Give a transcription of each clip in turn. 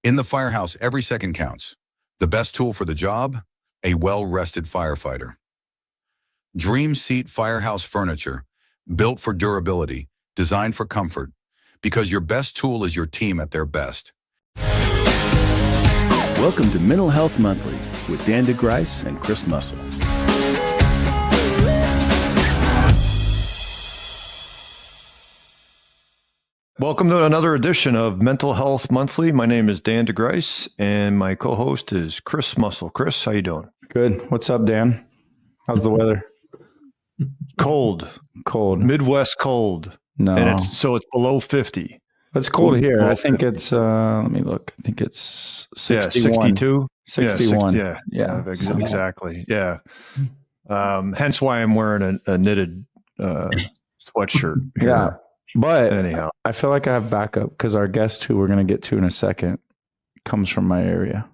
In the firehouse, every second counts. The best tool for the job? A well-rested firefighter. Dreamseat firehouse furniture, built for durability, designed for comfort, because your best tool is your team at their best. Welcome to Mental Health Monthly with Dan DeGryse and Chris Muscle. Welcome to another edition of Mental Health Monthly. My name is Dan DeGryse, and my co-host is Chris Muscle. Chris, how you doing? Good. What's up, Dan? How's the weather? Cold. Midwest cold. No. And it's below 50. It's cold here. I think it's, let me look. I think it's 61. 62? 61. Yeah. Exactly. Yeah. Hence why I'm wearing a knitted sweatshirt here. Yeah. But anyhow, I feel like I have backup because our guest, who we're going to get to in a second, comes from my area.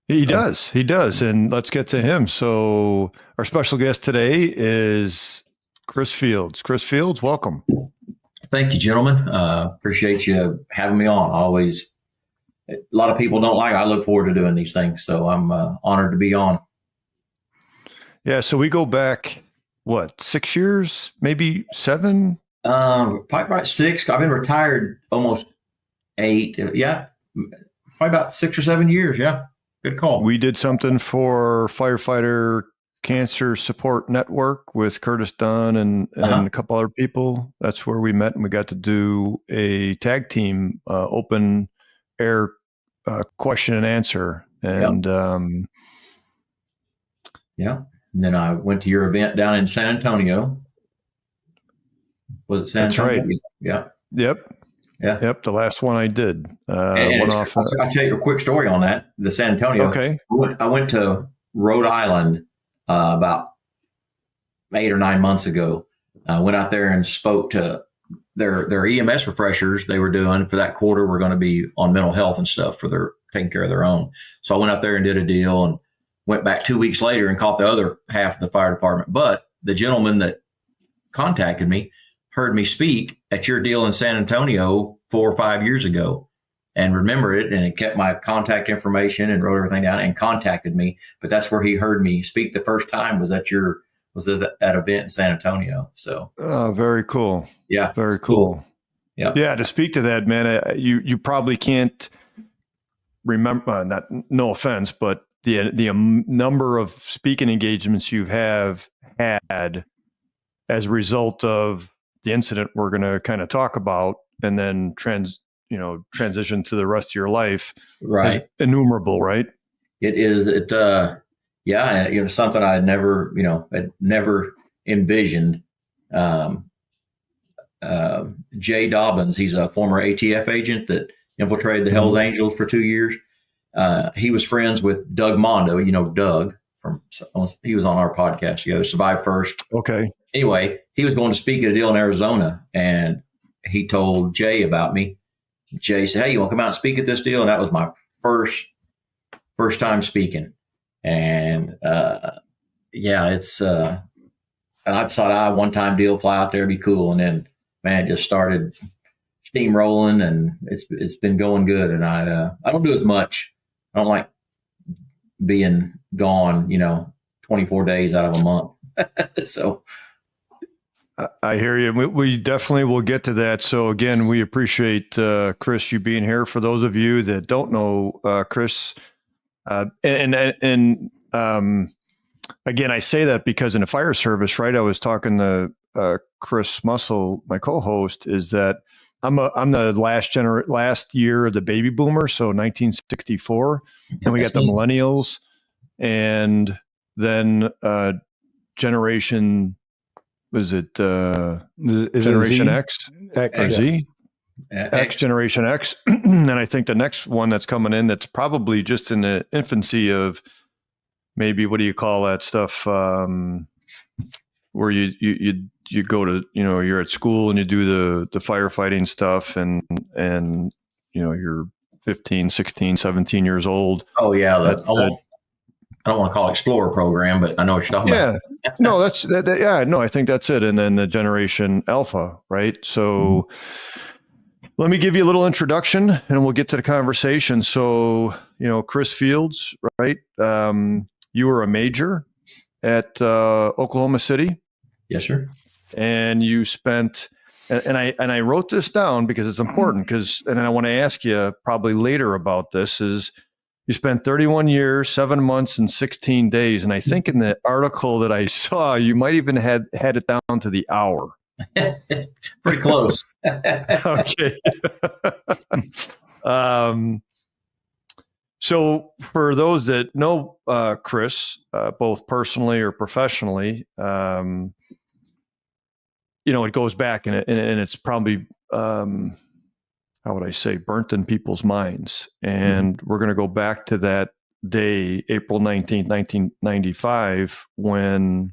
He does. And let's get to him. So our special guest today is Chris Fields. Chris Fields, welcome. Thank you, gentlemen. Appreciate you having me on. A lot of people don't like it. I look forward to doing these things. So I'm honored to be on. Yeah. So we go back, 6 years, maybe 7? Probably about 6. I've been retired almost 8. Yeah. Probably about 6 or 7 years. Yeah. Good call. We did something for Firefighter Cancer Support Network with Curtis Dunn and a couple other people. That's where we met, and we got to do a tag team open air question and answer. And yeah. And then I went to your event down in San Antonio. Was it San Antonio? That's right. Yeah. Yep. The last one I did. I'll tell you a quick story on that. The San Antonio. Okay. I went to Rhode Island about 8 or 9 months ago. I went out there and spoke to their EMS refreshers they were doing for that quarter. Were going to be on mental health and stuff for their taking care of their own. So I went out there and did a deal and went back 2 weeks later and caught the other half of the fire department. But the gentleman that contacted me heard me speak at your deal in San Antonio 4 or 5 years ago and remembered it, and it kept my contact information and wrote everything down and contacted me. But that's where he heard me speak the first time was at that event in San Antonio. So, very cool. Yeah. Very cool. Yeah. Yeah. To speak to that, man, you probably can't remember, no offense, but the number of speaking engagements you have had as a result of the incident we're going to kind of talk about, and then transition to the rest of your life. Right. Innumerable, right? It is. And it was something I had never envisioned. Jay Dobbins, he's a former ATF agent that infiltrated the Hells Angels for 2 years. He was friends with Doug Mondo, Doug he was on our podcast together, Survive First. Okay. Anyway, he was going to speak at a deal in Arizona, and he told Jay about me. Jay said, "Hey, you want to come out and speak at this deal?" And that was my first time speaking. And it's and I thought, one-time deal, fly out there, be cool. And then, man, it just started steamrolling, and it's been going good. And I don't do as much. I don't like being gone, 24 days out of a month. So I hear you. We definitely will get to that. So again, we appreciate Chris, you being here. For those of you that don't know Chris, and again, I say that because in the fire service, right? I was talking to Chris Muscle, my co-host, is that I'm the last year of the baby boomer, so 1964, and we got the millennials, and then generation. Was it Generation X or Z? X, Generation X. And I think the next one that's coming in that's probably just in the infancy of maybe, what do you call that stuff, where you go to, you're at school and you do the firefighting stuff and you're 15, 16, 17 years old. Oh, yeah. I don't want to call it Explorer program, but I know what you're talking about. No, I think that's it. And then the Generation Alpha, right? So Let me give you a little introduction and we'll get to the conversation. So, Chris Fields, right? You were a major at Oklahoma City. Yes, sir. And you spent, and I wrote this down because it's important and I want to ask you probably later about this, is you spent 31 years, 7 months, and 16 days. And I think in the article that I saw, you might even had it down to the hour. Pretty close. Okay. So for those that know Chris, both personally or professionally, it goes back and it's probably, how would I say, burnt in people's minds. And we're going to go back to that day, April 19th, 1995, when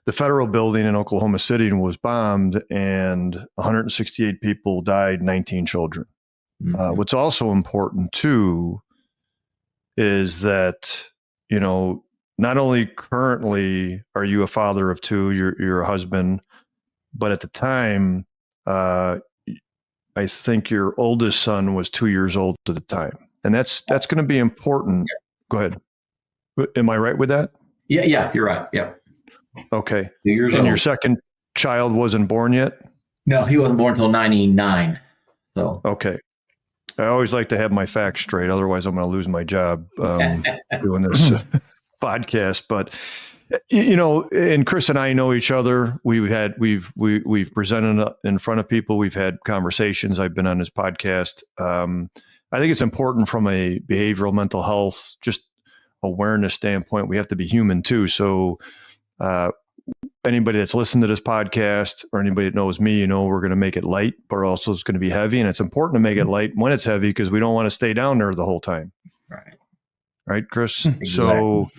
the federal building in Oklahoma City was bombed and 168 people died, 19 children. What's also important too is that, not only currently are you a father of two, you're a husband, but at the time, I think your oldest son was 2 years old at the time. And that's going to be important. Go ahead. Am I right with that? Yeah, you're right. Yeah. Okay. 2 years old. And your second child wasn't born yet? No, he wasn't born until 99. So. Okay. I always like to have my facts straight. Otherwise, I'm going to lose my job doing this podcast. But, and Chris and I know each other. We've presented in front of people. We've had conversations. I've been on this podcast. I think it's important from a behavioral mental health, just awareness standpoint. We have to be human too. So, anybody that's listened to this podcast or anybody that knows me, we're going to make it light, but also it's going to be heavy. And it's important to make it light when it's heavy because we don't want to stay down there the whole time. Right. Right, Chris? Exactly. So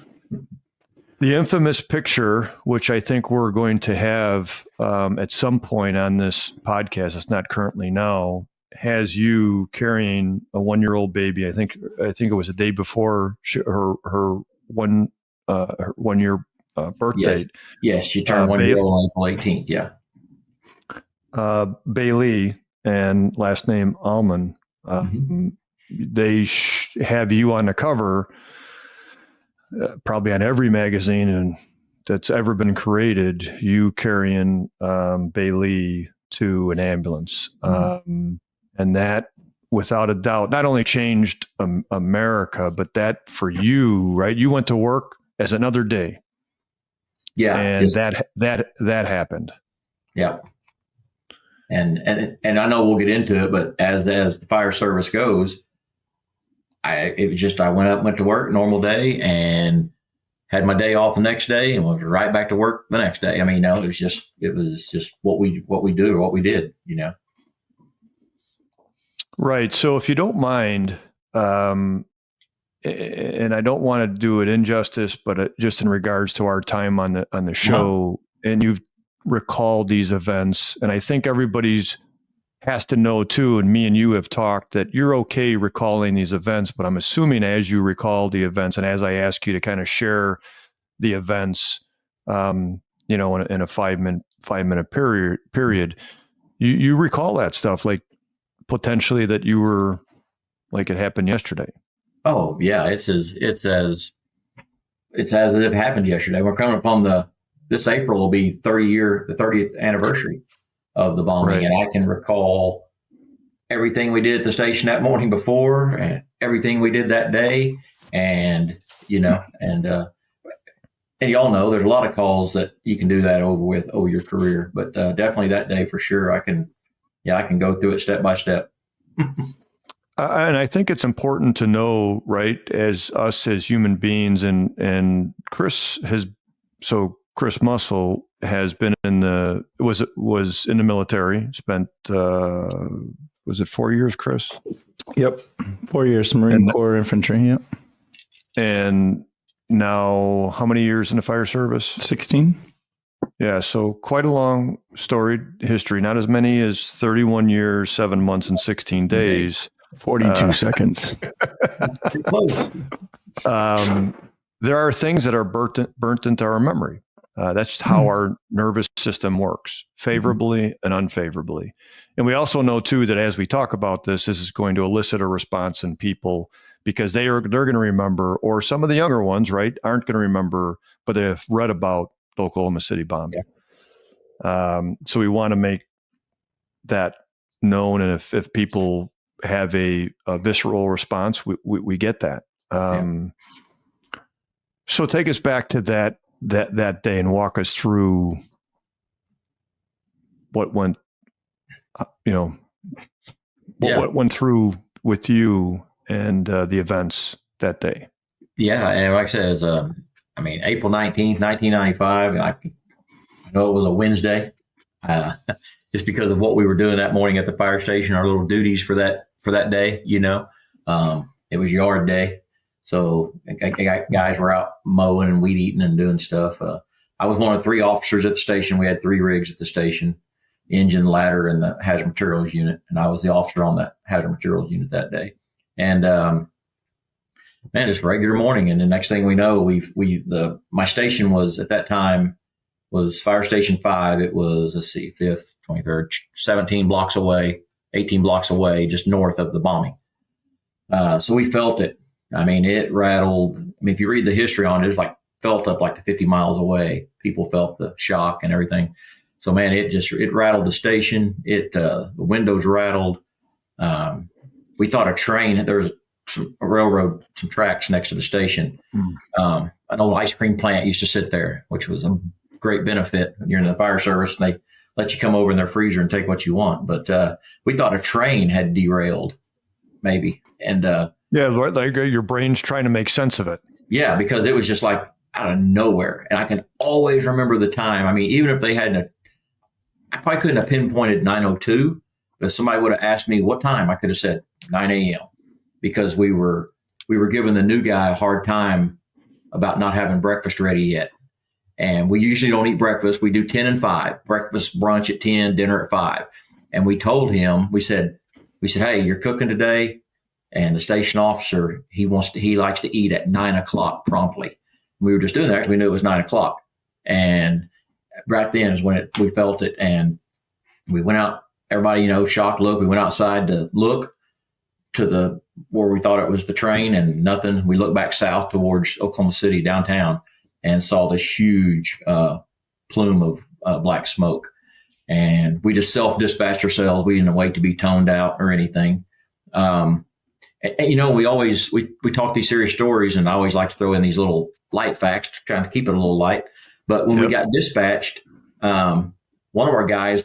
the infamous picture, which I think we're going to have at some point on this podcast, it's not currently now, has you carrying a 1-year-old baby. I think it was the day before her 1 year birthday. Yes, she turned 1 year old on April 18th. Yeah. Bailey and last name Alman. They have you on the cover, probably on every magazine and that's ever been created. You carrying Bailey to an ambulance, and that, without a doubt, not only changed America, but that for you, right? You went to work as another day. Yeah, and that happened. Yeah, and I know we'll get into it, but as the fire service goes, I went to work, normal day, and had my day off the next day, and went right back to work the next day. I mean, it was just what we do or what we did, Right. So if you don't mind, and I don't want to do it injustice, but just in regards to our time on the show, and you've recalled these events, and I think everybody's has to know too, and me and you have talked, that you're okay recalling these events, but I'm assuming as you recall the events and as I ask you to kind of share the events, in a 5 minute period, you recall that stuff, like potentially that you were like it happened yesterday. Oh yeah, it's as if it happened yesterday. We're coming upon this April will be the 30th anniversary of the bombing, right. And I can recall everything we did at the station that morning before, and everything we did that day, and y'all know there's a lot of calls that you can do that over your career, but definitely that day for sure. I can go through it step by step. And I think it's important to know, right, as us as human beings, and Chris Muscle has been was in the military, spent, was it 4 years, Chris? Yep. 4 years, Marine Corps infantry. Yep. And now how many years in the fire service? 16. Yeah. So quite a long storied history, not as many as 31 years, 7 months, and 16 days. 42 seconds. There are things that are burnt into our memory. That's how our nervous system works, favorably and unfavorably. And we also know too that as we talk about this is going to elicit a response in people because they're going to remember, or some of the younger ones, right, aren't going to remember, but they have read about the Oklahoma City bombing. Yeah. So we want to make that known, and if people have a visceral response, we get that. So take us back to that day and walk us through what went, what went through with you and the events that day. Yeah, and like I said, it was, April 19th, 1995. I know it was a Wednesday, just because of what we were doing that morning at the fire station, our little duties for that day. It was yard day. So guys were out mowing and weed eating and doing stuff. I was one of 3 officers at the station. We had 3 rigs at the station, engine, ladder, and the hazard materials unit. And I was the officer on that hazard materials unit that day. And, just regular morning. And the next thing we know, my station was at that time was Fire Station 5. It was, 5th, 23rd, 17 blocks away, 18 blocks away, just north of the bombing. So we felt it. It rattled. If you read the history on it, it's felt up like to 50 miles away. People felt the shock and everything. So man, it rattled the station. The windows rattled. We thought a train, there was a railroad, some tracks next to the station. An old ice cream plant used to sit there, which was a great benefit when you're in the fire service and they let you come over in their freezer and take what you want. But we thought a train had derailed maybe. And like your brain's trying to make sense of it. Yeah, because it was just out of nowhere. And I can always remember the time. Even if they hadn't, I probably couldn't have pinpointed 9:02, but if somebody would have asked me what time, I could have said 9 a.m. because we were giving the new guy a hard time about not having breakfast ready yet. And we usually don't eat breakfast. We do 10 and 5, breakfast, brunch at 10, dinner at 5. And we told him, we said, hey, you're cooking today. And the station officer, he likes to eat at 9 o'clock promptly. We were just doing that because we knew it was 9 o'clock. And right then is when we felt it. And we went out, everybody, shocked look. We went outside to look to where we thought it was the train and nothing. We looked back south towards Oklahoma City downtown and saw this huge plume of black smoke. And we just self-dispatched ourselves. We didn't wait to be toned out or anything. We talk these serious stories, and I always like to throw in these little light facts to kind of keep it a little light. But when we got dispatched, one of our guys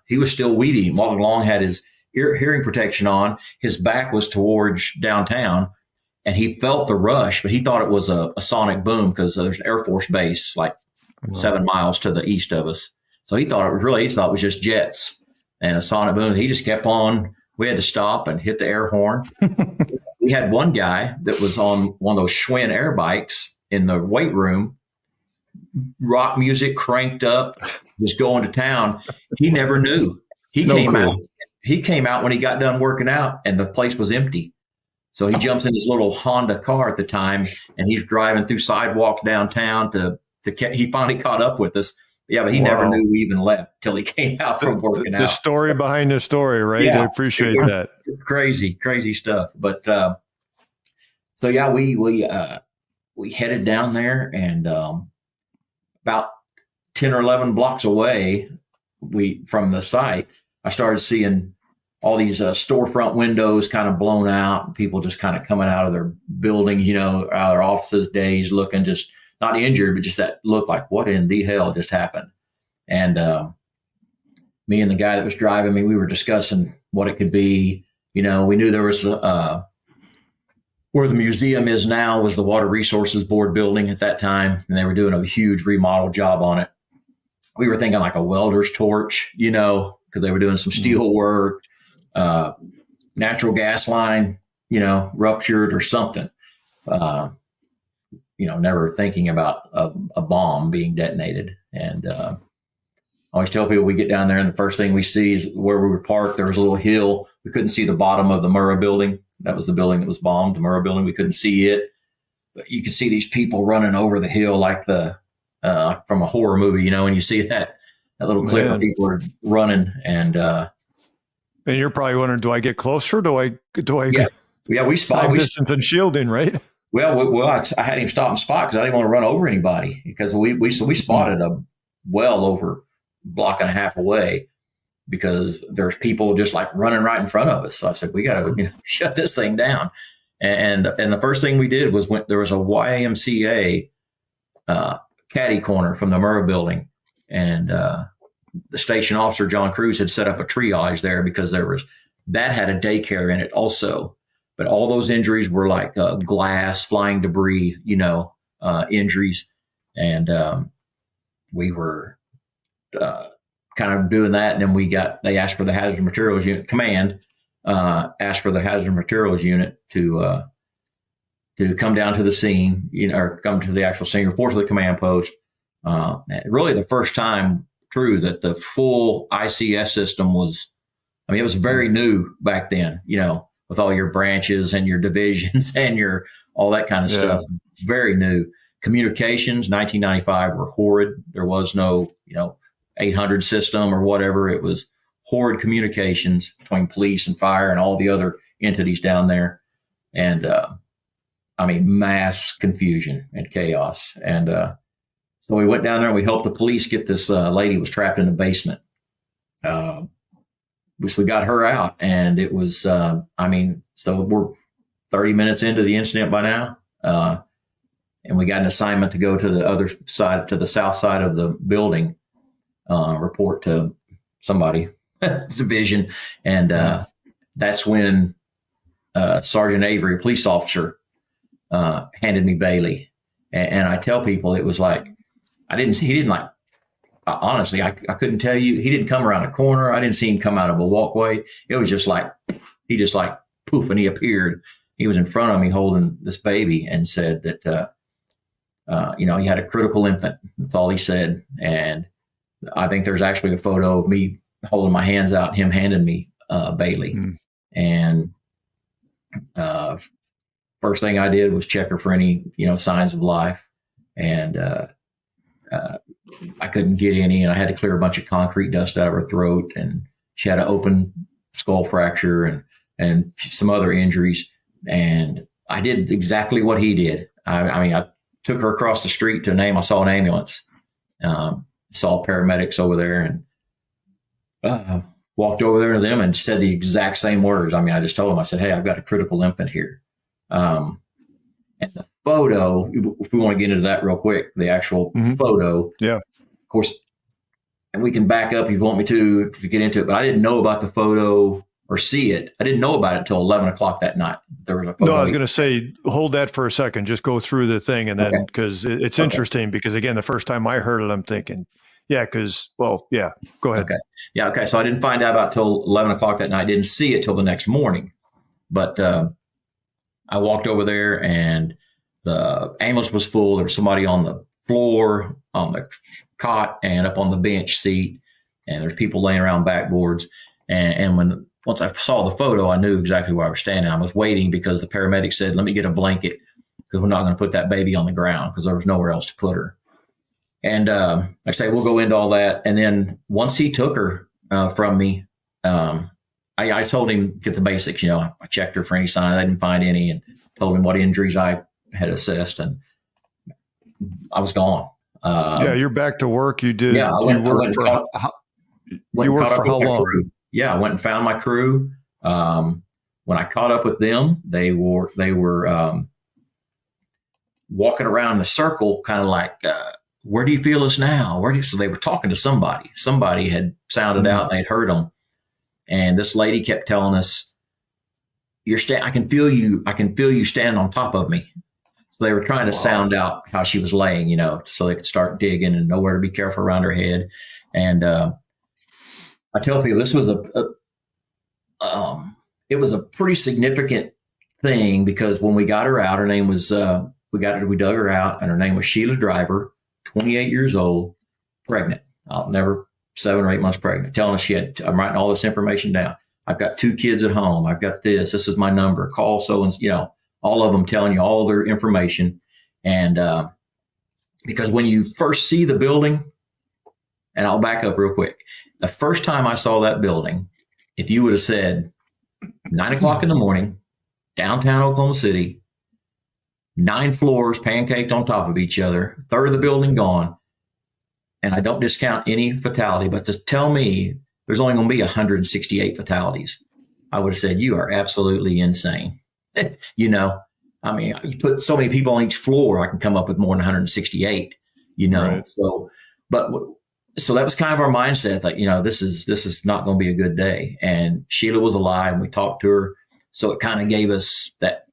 he was still weed eating, walking along, had his hearing protection on. His back was towards downtown, and he felt the rush, but he thought it was a sonic boom because there's an Air Force base 7 miles to the east of us. So he thought it was just jets and a sonic boom. He just kept on. We had to stop and hit the air horn. We had one guy that was on one of those Schwinn air bikes in the weight room, rock music cranked up, just going to town. He never knew. He came out when he got done working out and the place was empty. So he jumps in his little Honda car at the time and he's driving through sidewalks downtown he finally caught up with us. Yeah, but he never knew we even left till he came out from working out. The story behind the story, right? Yeah, I appreciate that. Crazy stuff. But we headed down there, and about 10 or 11 blocks away, from the site, I started seeing all these storefront windows kind of blown out, and people just kind of coming out of their buildings, out of their offices, days, looking just not injured, but just that look like, what in the hell just happened? And me and the guy that was driving me, we were discussing what it could be. We knew there was where the museum is now was the Water Resources Board building at that time, and they were doing a huge remodel job on it. We were thinking like a welder's torch, because they were doing some steel work, natural gas line, ruptured or something. Never thinking about a bomb being detonated. And I always tell people we get down there and the first thing we see is where we were parked. There was a little hill. We couldn't see the bottom of the Murrah building. That was the building that was bombed, the Murrah building. We couldn't see it. But you could see these people running over the hill like the from a horror movie, you know, and you see that little clip where people are running and you're probably wondering, do I get closer? Do I yeah, we spot distance and shielding, right? Well, I had him stop and spot because I didn't want to run over anybody because we spotted a well over block and a half away because there's people just like running right in front of us. So I said, we got to shut this thing down. And the first thing we did was when there was a YMCA caddy corner from the Murrah building, and the station officer John Cruz had set up a triage there because that had a daycare in it also. But all those injuries were like glass, flying debris, injuries. And we were kind of doing that. And then they asked for the hazardous materials unit command, asked for the hazardous materials unit to come down to the scene, or come to the actual scene, report to the command post. Really the first time, true, that the full ICS system it was very new back then, with all your branches and your divisions and all that kind of stuff. Very new. Communications, 1995 were horrid. There was no, 800 system or whatever. It was horrid communications between police and fire and all the other entities down there. And, mass confusion and chaos. And, so we went down there and we helped the police get this lady who was trapped in the basement. We got her out, and it was, so we're 30 minutes into the incident by now. And we got an assignment to go to the other side, to the south side of the building, report to somebody, division. And that's when Sergeant Avery, a police officer, handed me Bailey. And I tell people it was like, honestly, I couldn't tell you. He didn't come around a corner. I didn't see him come out of a walkway. It was just like, poof, and he appeared. He was in front of me holding this baby and said that, he had a critical infant. That's all he said. And I think there's actually a photo of me holding my hands out, him handing me Bailey. And first thing I did was check her for any, signs of life. And I couldn't get any, and I had to clear a bunch of concrete dust out of her throat, and she had an open skull fracture and some other injuries. And I did exactly what he did. I took her across the street to I saw an ambulance, saw paramedics over there, and walked over there to them and said the exact same words. I just told them, I said, hey, I've got a critical infant here. And the photo, if we want to get into that real quick, the actual photo. Yeah. Of course, and we can back up if you want me to get into it, but I didn't know about the photo or see it. I didn't know about it until 11 o'clock that night. There was a photo. No, I was going to say, hold that for a second. Just go through the thing. And then, because it's interesting, because again, the first time I heard it, I'm thinking, go ahead. Okay. Yeah. Okay. So I didn't find out about till 11 o'clock that night. Didn't see it till the next morning, but I walked over there and the ambulance was full. There was somebody on the floor, on the cot, and up on the bench seat, and there's people laying around backboards. And once I saw the photo, I knew exactly where I was standing. I was waiting because the paramedic said, let me get a blanket because we're not going to put that baby on the ground because there was nowhere else to put her. And I say, we'll go into all that. And then once he took her from me, I told him, get the basics. I checked her for any signs. I didn't find any, and told him what injuries I had assessed, and I was gone. You're back to work. You did. Yeah, you worked for how long? Crew. Yeah, I went and found my crew. When I caught up with them, they were walking around in a circle, kind of like, where do you feel us now? So they were talking to somebody. Somebody had sounded out, and they'd heard them. And this lady kept telling us, I can feel you standing on top of me. So they were trying to sound out how she was laying, so they could start digging and know where to be careful around her head. And I tell people this was it was a pretty significant thing because when we got her out, her name was, we dug her out, and her name was Sheila Driver, 28 years old, pregnant. 7 or 8 months pregnant, telling us I'm writing all this information down. I've got 2 kids at home. I've got this is my number, call so, and all of them telling you all their information. And because when you first see the building, and I'll back up real quick. The first time I saw that building, if you would have said 9:00 in the morning, downtown Oklahoma City, 9 floors pancaked on top of each other, third of the building gone, and I don't discount any fatality, but to tell me there's only going to be 168 fatalities, I would have said, you are absolutely insane. You know, I mean, you put so many people on each floor, I can come up with more than 168, you know. Right. So that was kind of our mindset, like, you know, this is not going to be a good day. And Sheila was alive and we talked to her. So it kind of gave us that,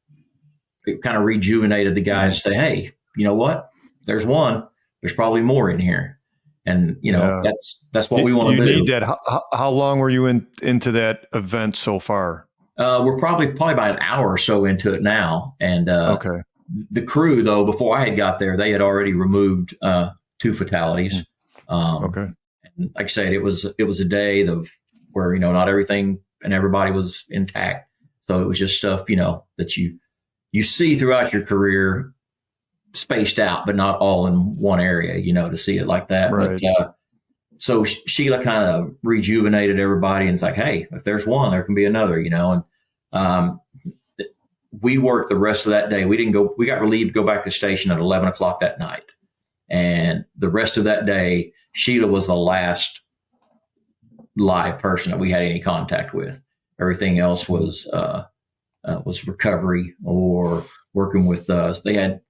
it kind of rejuvenated the guys to say, hey, you know what? There's one, there's probably more in here. And, you know, that's what we want to do. You need that. How long were you into that event so far? We're probably about an hour or so into it now. And okay. The crew, though, before I had got there, they had already removed 2 fatalities. Okay. And like I said, it was a day where, you know, not everything and everybody was intact. So it was just stuff, you know, that you see throughout your career, spaced out, but not all in one area, you know, to see it like that. Right. But so Sheila kind of rejuvenated everybody and it's like, hey, if there's one, there can be another, you know. And we worked the rest of that day. We got relieved to go back to the station at 11 o'clock that night. And the rest of that day, Sheila was the last live person that we had any contact with. Everything else was recovery or working with us. They had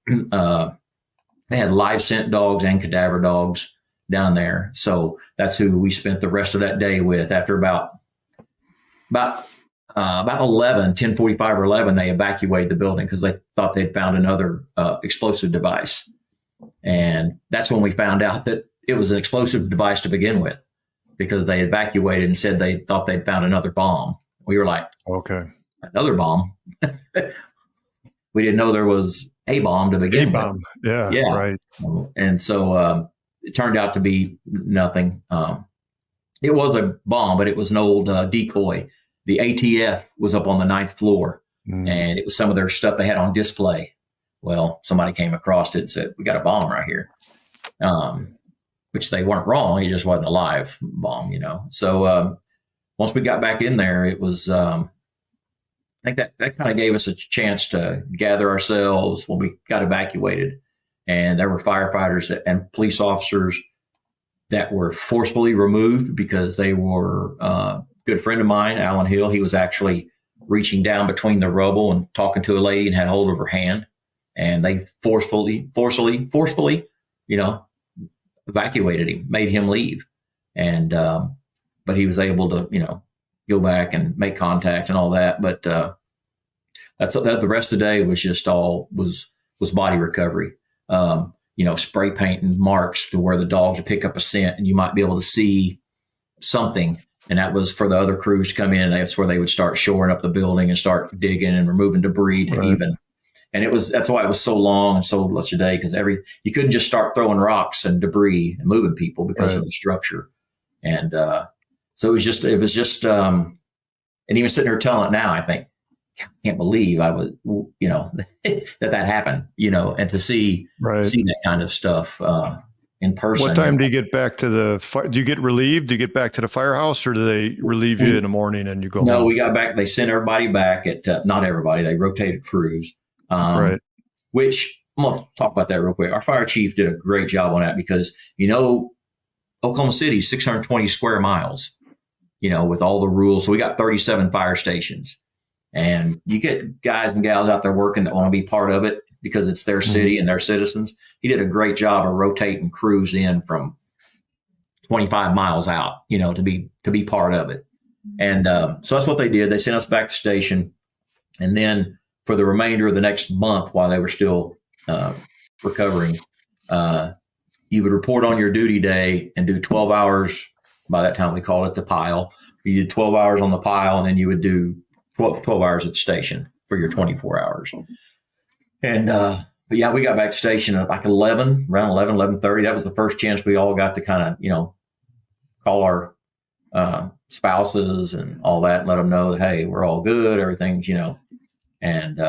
live scent dogs and cadaver dogs down there. So that's who we spent the rest of that day with. After about 10:45 or 11, they evacuated the building because they thought they'd found another explosive device. And that's when we found out that it was an explosive device to begin with, because they evacuated and said they thought they'd found another bomb. We were like, okay, another bomb? We didn't know there was a bomb to begin with. A-bomb. Yeah, right. And so it turned out to be nothing. It was a bomb, but it was an old decoy. The ATF was up on the 9th floor, and it was some of their stuff they had on display. Well, somebody came across it and said, we got a bomb right here, which they weren't wrong. It just wasn't a live bomb, you know. So once we got back in there, it was, I think that kind of gave us a chance to gather ourselves when we got evacuated. And there were firefighters and police officers that were forcefully removed because they were a good friend of mine, Alan Hill. He was actually reaching down between the rubble and talking to a lady and had hold of her hand. And they forcefully, you know, evacuated him, made him leave. And, but he was able to, you know, go back and make contact and all that. But the rest of the day was just was body recovery. You know, spray painting marks to where the dogs would pick up a scent and you might be able to see something. And that was for the other crews to come in. And that's where they would start shoring up the building and start digging and removing debris to even. And that's why it was so long and so much a day, because you couldn't just start throwing rocks and debris and moving people because of the structure. And so it was just, and even sitting here telling it now, I think, I can't believe I was, you know, that happened, you know, and to see that kind of stuff in person. What time do you get back to do you get relieved? Do you get back to the firehouse, or do they relieve you in the morning and you go No, home? we got back. They sent everybody back not everybody, they rotated crews. Which I'm going to talk about that real quick. Our fire chief did a great job on that because, you know, Oklahoma City is 620 square miles, you know, with all the rules. So we got 37 fire stations, and you get guys and gals out there working that want to be part of it because it's their city and their citizens. He did a great job of rotating crews in from 25 miles out, you know, to be part of it. And so that's what they did. They sent us back to the station, and then for the remainder of the next month, while they were still recovering, you would report on your duty day and do 12 hours. By that time, we called it the pile. You did 12 hours on the pile, and then you would do 12 hours at the station for your 24 hours. And but yeah, we got back to station at like around 11:30. That was the first chance we all got to kind of, you know, call our spouses and all that, and let them know that, hey, we're all good, everything's, you know. And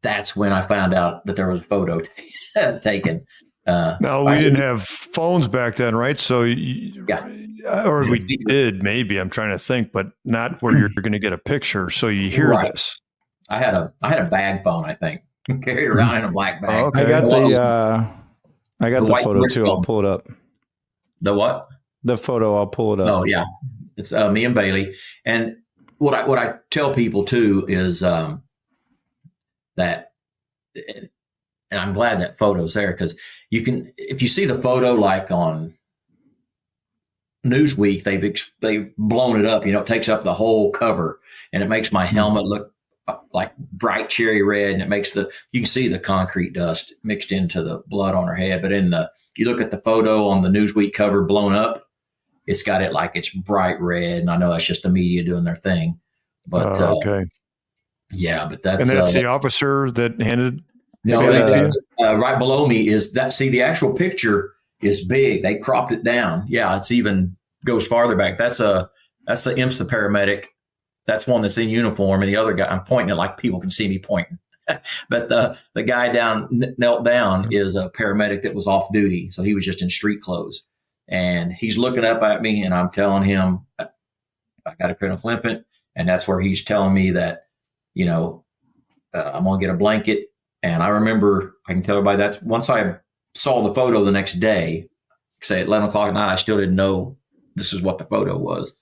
that's when I found out that there was a photo taken. No, we didn't have phones back then, right? So, or we did maybe. I'm trying to think, but not where you're going to get a picture. So you hear this. I had a bag phone, I think, carried around in a black bag. Oh, okay. I got the photo too. I'll pull it up. The what? The photo. I'll pull it up. Oh yeah, it's me and Bailey. And what I tell people too is that, and I'm glad that photo's there, because you can, if you see the photo like on Newsweek, they've blown it up. It takes up the whole cover, and it makes my helmet look like bright cherry red, and it makes you can see the concrete dust mixed into the blood on her head. But you look at the photo on the Newsweek cover blown up, it's got it like it's bright red. And I know that's just the media doing their thing, but okay. Yeah, but that's the officer that handed. No, right below me is that. See, the actual picture is big. They cropped it down. Yeah, it's even goes farther back. That's the IMSA paramedic. That's one that's in uniform, and the other guy, I'm pointing it like people can see me pointing. But the guy knelt down is a paramedic that was off duty, so he was just in street clothes, and he's looking up at me, and I'm telling him I got a critical infant, and that's where he's telling me that, I'm gonna get a blanket. And I remember, I can tell everybody, that's once I saw the photo the next day, say at 11 o'clock at night, I still didn't know this is what the photo was.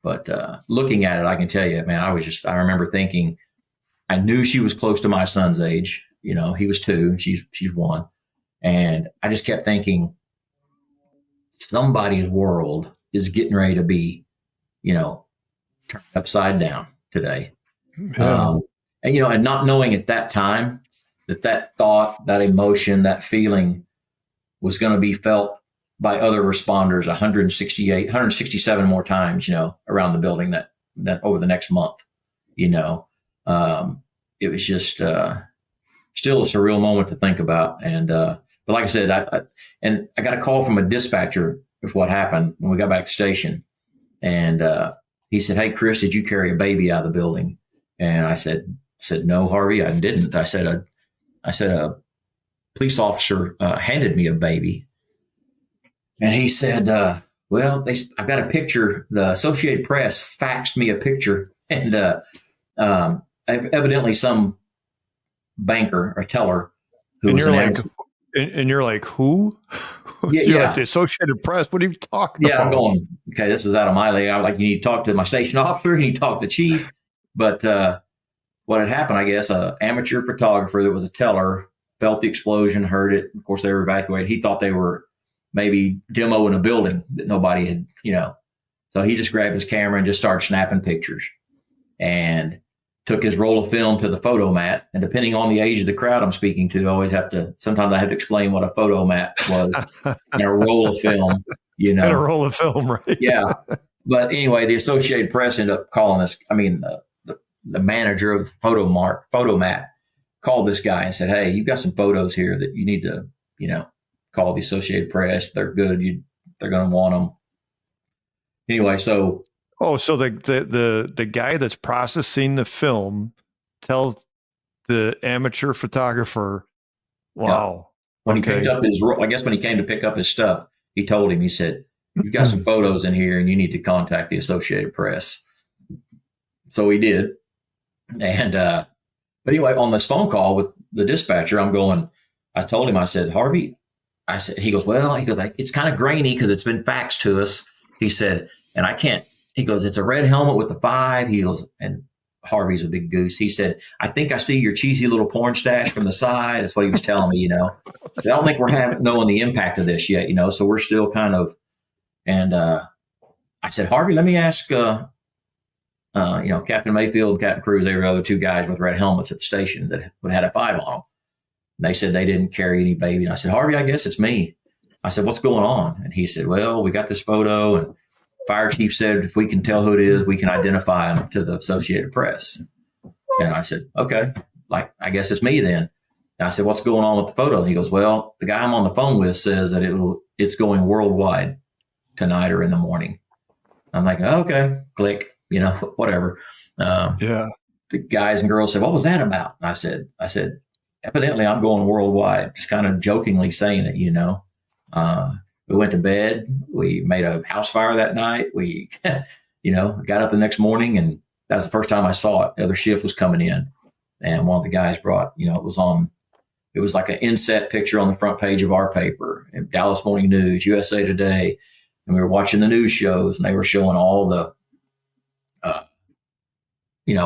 But looking at it, I can tell you, man, I remember thinking, I knew she was close to my son's age. He was 2, she's 1. And I just kept thinking, somebody's world is getting ready to be, turned upside down today. Yeah. And not knowing at that time that thought, that emotion, that feeling was going to be felt by other responders 167 more times, around the building that over the next month. It was just still a surreal moment to think about. And but like I said, I got a call from a dispatcher of what happened when we got back to the station, and he said, "Hey, Chris, did you carry a baby out of the building?" And I said, "No, Harvey, I didn't." I said a police officer handed me a baby. And he said, I've got a picture. The Associated Press faxed me a picture, and evidently some banker or teller who was and you're like, who? Yeah. Like the Associated Press. What are you talking about? Yeah, I'm going, okay, this is out of my league. I was like, you need to talk to my station officer. You need to talk to the chief. But what had happened, I guess, an amateur photographer that was a teller felt the explosion, heard it. Of course, they were evacuated. He thought they were maybe demoing a building that nobody had, So he just grabbed his camera and just started snapping pictures, and took his roll of film to the photo mat. And depending on the age of the crowd I'm speaking to, sometimes I have to explain what a photo mat was and a roll of film, And a roll of film, right? Yeah. But anyway, the Associated Press ended up calling us. The manager of the photo mat called this guy and said, "Hey, you've got some photos here that you need to, call the Associated Press. They're good. They're going to want them." Anyway, so. Oh, so the guy that's processing the film tells the amateur photographer, wow. When he picked up when he came to pick up his stuff, he told him, he said, "You've got some photos in here and you need to contact the Associated Press." So he did. And, but anyway, on this phone call with the dispatcher, I told him, I said, "Harvey," he goes, "It's kind of grainy because it's been faxed to us." He said, "And I can't," he goes, "It's a red helmet with the 5. He goes, and Harvey's a big goose. He said, "I think I see your cheesy little porn stash from the side." That's what he was telling me, I don't think we're knowing the impact of this yet, so we're still kind of, and I said, "Harvey, let me ask, Captain Mayfield and Captain Cruz, they were the other 2 guys with red helmets at the station that had a 5 on them. And they said they didn't carry any baby." And I said, "Harvey, I guess it's me." I said, "What's going on?" And he said, "Well, we got this photo, and fire chief said if we can tell who it is, we can identify him to the Associated Press." And I said, "Okay, I guess it's me then." And I said, "What's going on with the photo?" And he goes, "Well, the guy I'm on the phone with says that it's going worldwide tonight or in the morning." I'm like, "Okay, click, whatever." Yeah. the guys and girls said, "What was that about?" And I said, evidently I'm going worldwide, just kind of jokingly saying it, we went to bed. We made a house fire that night. We, got up the next morning, and that was the first time I saw it. The other shift was coming in, and one of the guys brought, it was like an inset picture on the front page of our paper, Dallas Morning News, USA Today. And we were watching the news shows, and they were showing all the,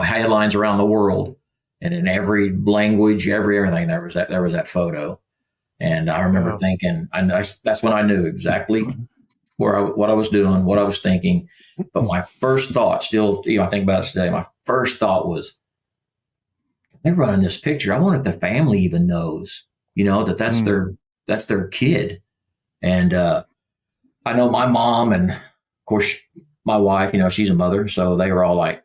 headlines around the world. And in every language, everything, there was that photo. And I remember thinking, that's when I knew exactly what I was doing, what I was thinking. But my first thought, still, I think about it today, my first thought was, they're running this picture. I wonder if the family even knows, that's their kid. And I know my mom and, of course, my wife, she's a mother. So they were all like,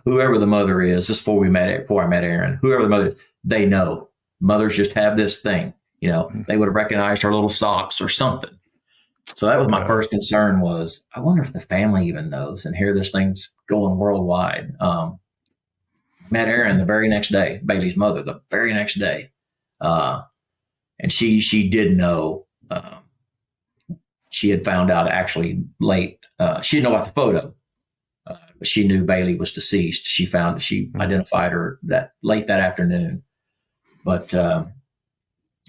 whoever the mother is, this before I met Aaron, whoever the mother, they know. Mothers just have this thing, they would have recognized her little socks or something. So that was my first concern was, I wonder if the family even knows, and here this thing's going worldwide. Met Aaron the very next day, Bailey's mother, the very next day. And she did know, she had found out actually late. She didn't know about the photo, but she knew Bailey was deceased. She identified her late that afternoon. But a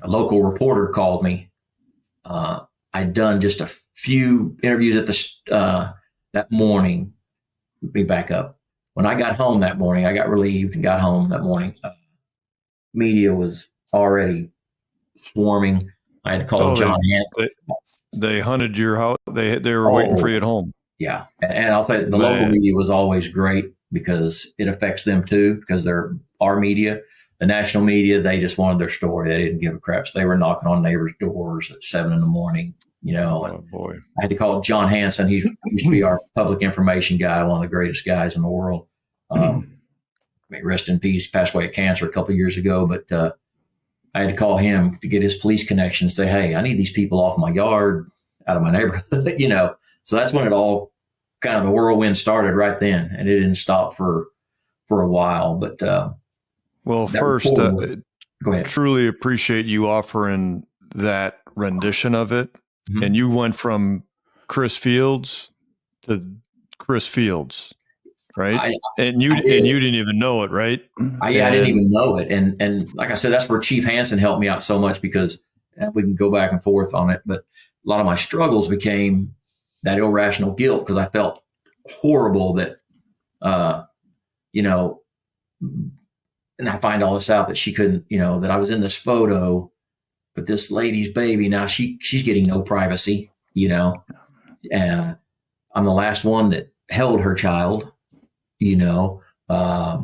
local reporter called me. I'd done just a few interviews at that morning. Let me back up. When I got home that morning, I got relieved and got home that morning. Media was already swarming. I had to call John Hanson. They hunted your house. They were waiting for you at home. Yeah. And I'll say the local media was always great because it affects them too, because they're our media. The national media, they just wanted their story. They didn't give a crap. So they were knocking on neighbors' doors at 7 a.m, Oh, boy. I had to call John Hanson. He used to be our public information guy, one of the greatest guys in the world. Rest in peace, passed away of cancer a couple of years ago. But I had to call him to get his police connection, say, hey, I need these people off my yard, out of my neighborhood, So that's when it all kind of the whirlwind started right then. And it didn't stop for a while. But well, first, go ahead. Truly appreciate you offering that rendition of it. Mm-hmm. And you went from Chris Fields to Chris Fields, right? And you didn't even know it, right? I didn't even know it. And like I said, that's where Chief Hansen helped me out so much, because we can go back and forth on it. But a lot of my struggles became that irrational guilt, because I felt horrible that, and I find all this out that she couldn't, that I was in this photo with this lady's baby. Now she's getting no privacy, and I'm the last one that held her child, that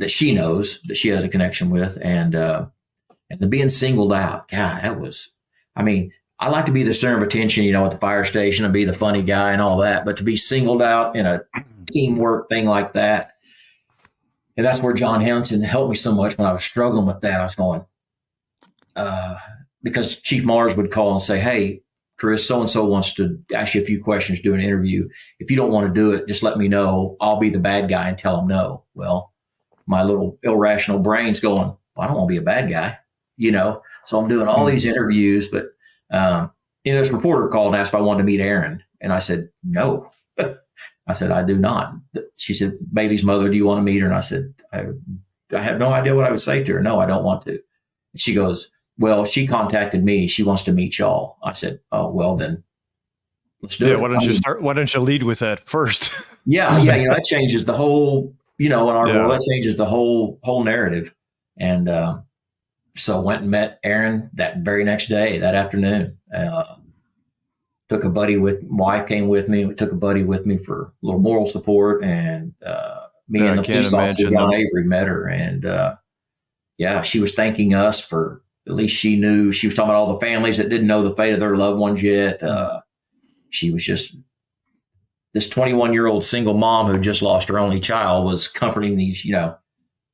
she knows that she has a connection with. And the being singled out, God, I like to be the center of attention, at the fire station and be the funny guy and all that, but to be singled out in a teamwork thing like that. And that's where John Hanson helped me so much when I was struggling with that. I was going, because Chief Mars would call and say, hey, Chris, so-and-so wants to ask you a few questions, do an interview. If you don't want to do it, just let me know. I'll be the bad guy and tell him no. Well, my little irrational brain's going, well, I don't want to be a bad guy, So I'm doing all these interviews, but this reporter called and asked if I wanted to meet Aaron. And I said, no. I said, I do not. She said, Bailey's mother, do you want to meet her? And I said, I have no idea what I would say to her. No, I don't want to. She goes, well, she contacted me. She wants to meet y'all. I said, oh, well, then let's do it. Why don't you lead with that first? Yeah. That changes the whole, in our world, that changes the whole narrative. And so went and met Aaron that very next day, that afternoon. Took a buddy my wife came with me. We took a buddy with me for a little moral support, and me and the police officer, John Avery, met her. And she was thanking us for, at least she knew, she was talking about all the families that didn't know the fate of their loved ones yet. She was just, this 21-year-old single mom who just lost her only child was comforting these,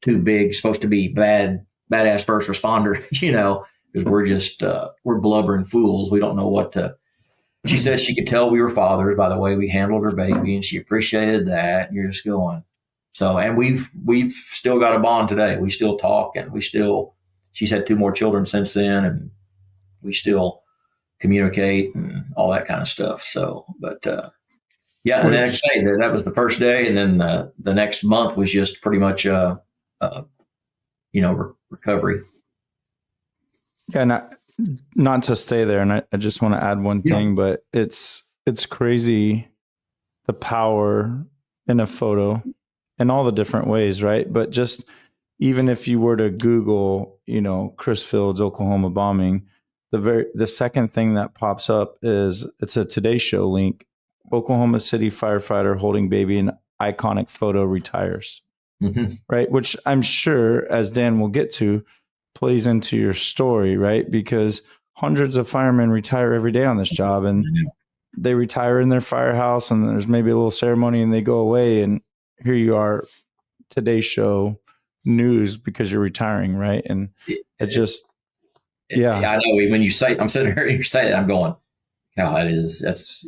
two big, supposed to be badass first responder, because we're just, we're blubbering fools. We don't know what to. She said she could tell we were fathers by the way we handled her baby, and she appreciated that. And you're just going, So, and we've still got a bond today. We still talk, and she's had 2 more children since then, and we still communicate and all that kind of stuff. So, but, yeah. And then I say that was the first day. And then, the next month was just pretty much, recovery. Yeah, not to stay there, and I just want to add one thing, but it's crazy the power in a photo in all the different ways, right? But just even if you were to Google, Chris Fields, Oklahoma bombing, the second thing that pops up is it's a Today Show link. Oklahoma City firefighter holding baby in iconic photo retires, right? Which I'm sure, as Dan will get to, plays into your story, right? Because hundreds of firemen retire every day on this job, and they retire in their firehouse, and there's maybe a little ceremony, and they go away, and here you are, Today Show news because you're retiring, right? And it just, yeah. I know when you say, I'm sitting here and you say that, I'm going, that's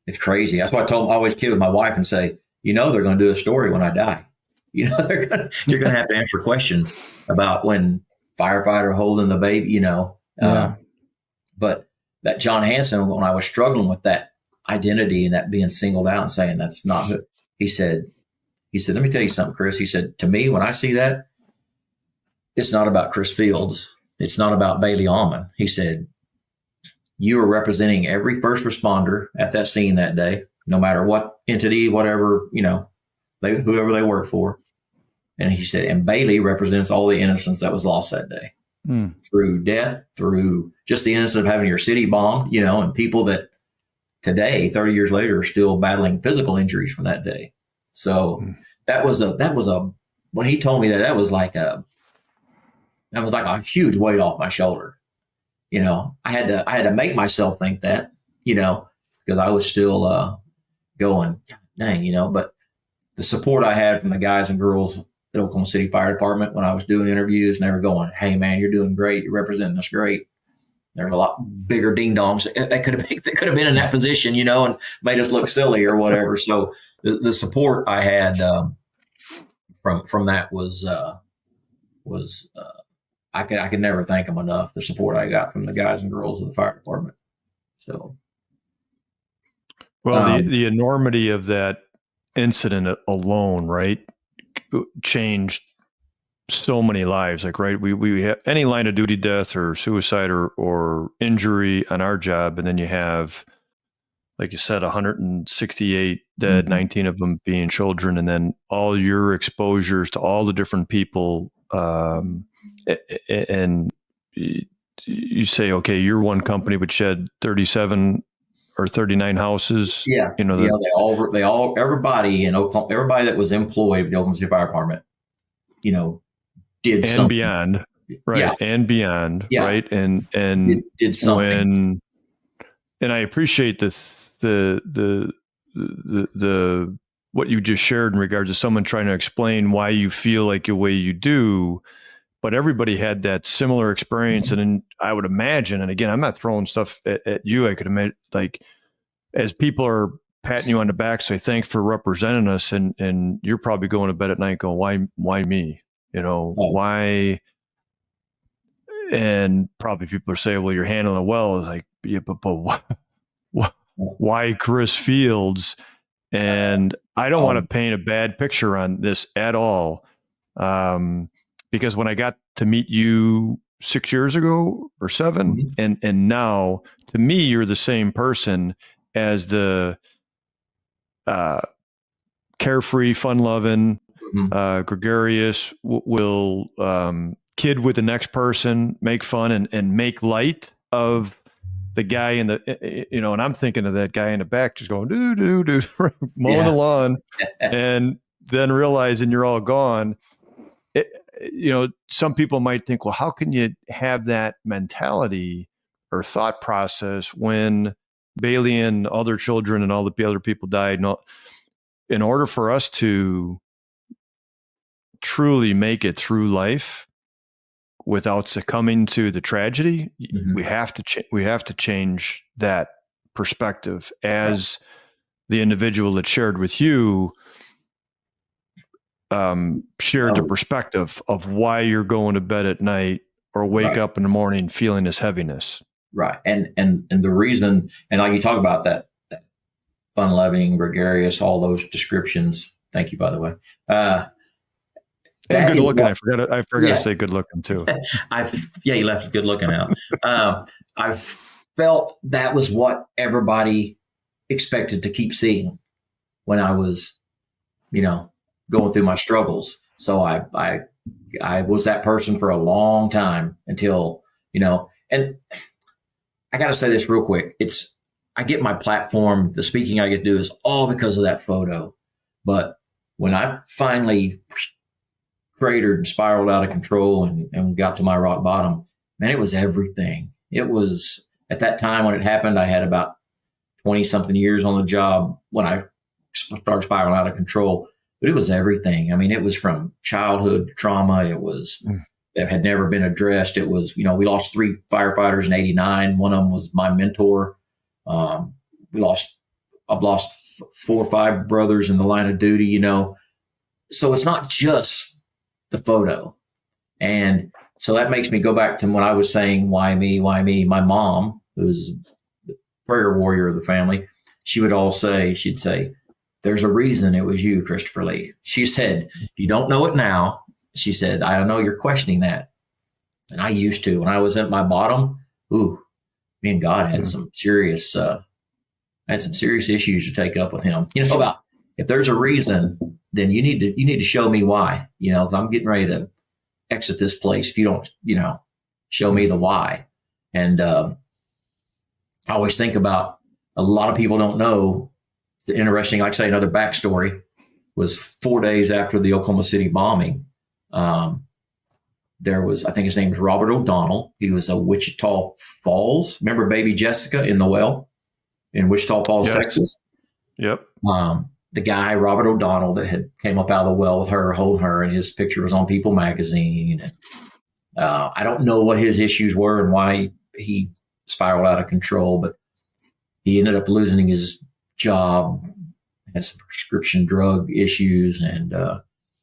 it's crazy. That's why I always kid with my wife and say, they're going to do a story when I die. You're going to have to answer questions about when firefighter holding the baby, but that John Hanson, when I was struggling with that identity and that being singled out and saying that's not who, he said, let me tell you something, Chris. He said, to me, when I see that, it's not about Chris Fields. It's not about Bailey Allman. He said, you are representing every first responder at that scene that day, no matter what entity, whatever, whoever they work for. And he said, and Bailey represents all the innocence that was lost that day through death, through just the innocence of having your city bombed, and people that today, 30 years later, are still battling physical injuries from that day. So that was when he told me that was like a huge weight off my shoulder. I had to make myself think that, because I was still going, dang, but the support I had from the guys and girls at Oklahoma City Fire Department when I was doing interviews, and they were going, hey man, you're doing great. You're representing us great. There were a lot bigger ding dongs that could have been in that position, and made us look silly or whatever. So the support I had from that was I could never thank them enough. The support I got from the guys and girls of the fire department. So, well, the enormity of that incident alone, right, changed so many lives. Like, right, we have any line of duty death or suicide or injury on our job, and then you have, like you said, 168 dead, 19 of them being children, and then all your exposures to all the different people. And you say, okay, your one company would shed 37 or 39 houses. Yeah. They all, everybody in Oklahoma, everybody that was employed with the Oklahoma City Fire Department, did and something. Beyond. Right. Yeah. And beyond. Yeah. Right. And did something. And I appreciate the what you just shared in regards to someone trying to explain why you feel like the way you do, but everybody had that similar experience. And then I would imagine, and again, I'm not throwing stuff at you. I could imagine, like, as people are patting you on the back, say, thanks for representing us. And you're probably going to bed at night going, why me? Why? And probably people are saying, well, you're handling it well. It's like, yeah, but why Chris Fields? And I don't want to paint a bad picture on this at all. Because when I got to meet you 6 years ago or 7, and now, to me, you're the same person as the carefree, fun-loving, gregarious, will kid with the next person, make fun and make light of the guy in the, and I'm thinking of that guy in the back just going, do, mowing the lawn, and then realizing you're all gone. Some people might think, well, how can you have that mentality or thought process when Bailey and other children and all the other people died? In order for us to truly make it through life without succumbing to the tragedy, we have to change that perspective. As the individual that shared with you, shared the perspective of why you're going to bed at night or wake up in the morning feeling this heaviness. Right. And the reason, and like you talk about that fun loving, gregarious, all those descriptions. Thank you, by the way. And good looking. I forgot to say good looking too. You left good looking out. I felt that was what everybody expected to keep seeing when I was, going through my struggles. So I was that person for a long time until, and I got to say this real quick. I get my platform, the speaking I get to do is all because of that photo. But when I finally cratered and spiraled out of control and got to my rock bottom, man, it was everything. It was at that time when it happened, I had about 20 something years on the job when I started spiraling out of control, but it was everything. I mean, it was from childhood trauma. It had never been addressed. It was, we lost 3 firefighters in '89. One of them was my mentor. I've lost 4 or 5 brothers in the line of duty, so it's not just the photo. And so that makes me go back to when I was saying, why me? My mom, who's the prayer warrior of the family, she'd say, there's a reason it was you, Christopher Lee. She said, you don't know it now. She said, I don't know you're questioning that. And I used to, when I was at my bottom, me and God had some serious, issues to take up with him, about if there's a reason, then you need to show me why, because I'm getting ready to exit this place. If you don't, show me the why. And, I always think about, a lot of people don't know the interesting, like I say, another backstory was 4 days after the Oklahoma City bombing. There was, I think his name was Robert O'Donnell. He was a Wichita Falls. Remember baby Jessica in the well in Wichita Falls, Texas? Yep. The guy, Robert O'Donnell, that had came up out of the well with her, holding her, and his picture was on People magazine. And, I don't know what his issues were and why he spiraled out of control, but he ended up losing his job, had some prescription drug issues. And,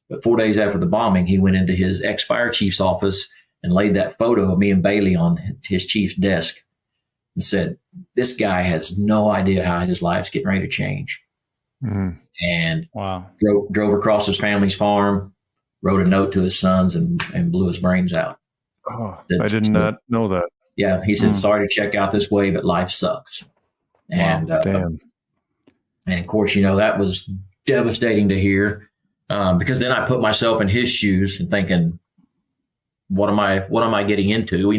but 4 days after the bombing, he went into his ex-fire chief's office and laid that photo of me and Bailey on his chief's desk and said, this guy has no idea how his life's getting ready to change. Mm-hmm. And wow, drove across his family's farm, wrote a note to his sons and blew his brains out. Oh, I did not know that. Yeah. He said, sorry to check out this way, but life sucks. And, damn. And of course, that was devastating to hear. Because then I put myself in his shoes and thinking, what am I getting into?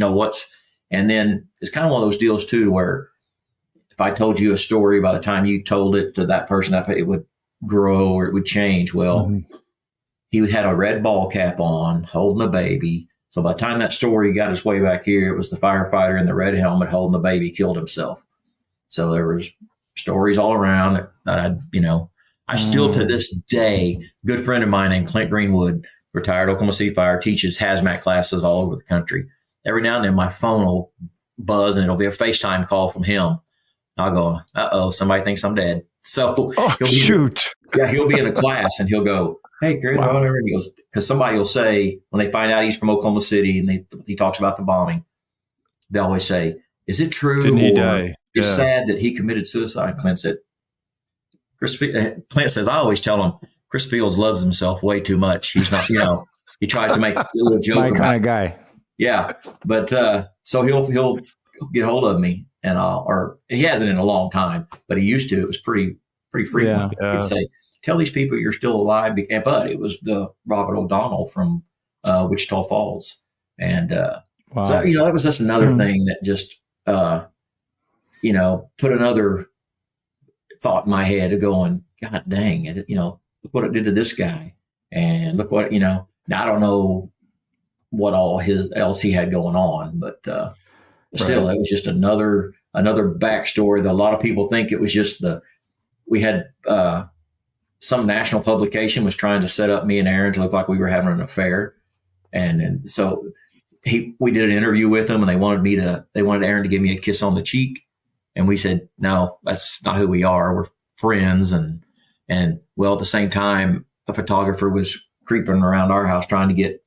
And then it's kind of one of those deals too, where if I told you a story, by the time you told it to that person, it would grow or it would change. Well, he had a red ball cap on, holding a baby. So by the time that story got its way back here, it was the firefighter in the red helmet holding the baby killed himself. So there was stories all around that I still to this day, a good friend of mine named Clint Greenwood, retired Oklahoma City Fire, teaches hazmat classes all over the country. Every now and then my phone will buzz and it'll be a FaceTime call from him. I'll go, uh-oh, somebody thinks I'm dead. So he'll be in a class and he'll go, hey, Chris, whatever. And he goes, because somebody will say, when they find out he's from Oklahoma City and he talks about the bombing, they always say, is it true? Didn't he die? It's sad that he committed suicide. Clint said, Clint says, I always tell him, Chris Fields loves himself way too much. He's not, he tries to make a little joke. My kind of guy. Yeah. But, so he'll get hold of me and or he hasn't in a long time, but he used to. It was pretty frequent. Yeah. He'd say, tell these people you're still alive. But it was the Robert O'Donnell from Wichita Falls. And so, that was just another thing that just, put another thought in my head of going, God dang it, look what it did to this guy. And look what, now I don't know what all else he had going on, but still, it was just another backstory that a lot of people think it was just we had some national publication was trying to set up me and Aaron to look like we were having an affair. And so we did an interview with him and they wanted Aaron to give me a kiss on the cheek. And we said, no, that's not who we are. We're friends. And well, at the same time, a photographer was creeping around our house trying to get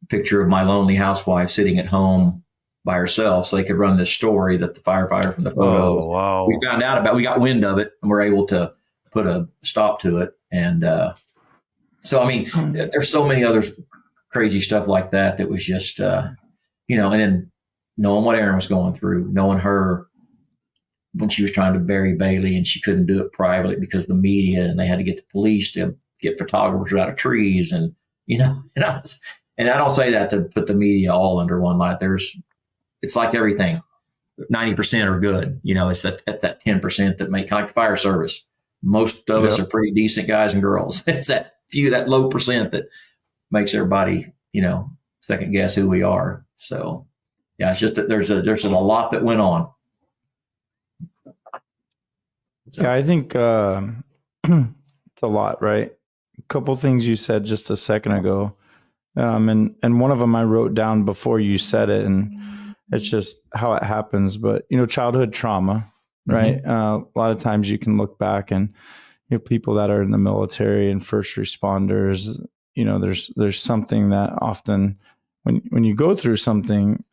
a picture of my lonely housewife sitting at home by herself so they could run this story that the firefighter from the photos. Oh, wow. We found out about, we got wind of it and we're able to put a stop to it. And so, I mean, there's so many other crazy stuff like that that was just, and then knowing what Erin was going through, knowing her when she was trying to bury Bailey and she couldn't do it privately because of the media and they had to get the police to get photographers out of trees. And, and I don't say that to put the media all under one light. It's like everything. 90% are good. It's that 10% that make, like the fire service. Most of us are pretty decent guys and girls. It's that low percent that makes everybody, second guess who we are. So yeah, it's just that there's a lot that went on. So. Yeah, I think it's a lot, right? A couple things you said just a second ago. And one of them I wrote down before you said it, and it's just how it happens. But, childhood trauma, right? A lot of times you can look back and, people that are in the military and first responders, there's something that often when you go through something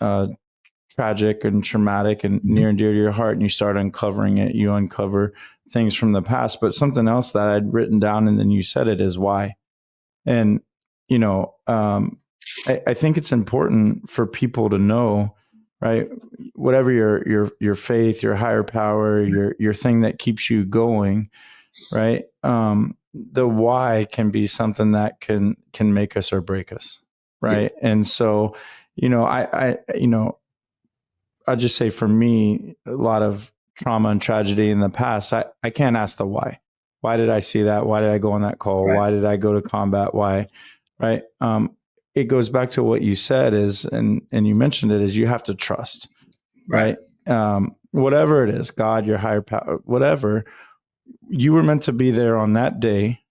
tragic and traumatic and near and dear to your heart and you start uncovering it, you uncover things from the past. But something else that I'd written down and then you said it is why. And, I think it's important for people to know, right? Whatever your faith, your higher power, your thing that keeps you going, right? The why can be something that can make us or break us, right? Yeah. And so, I'll just say for me, a lot of trauma and tragedy in the past, I can't ask the why. Why did I see that? Why did I go on that call? Right. Why did I go to combat? Why? Right? It goes back to what you said is, and you mentioned it, is you have to trust, right? Whatever it is, God, your higher power, whatever, you were meant to be there on that day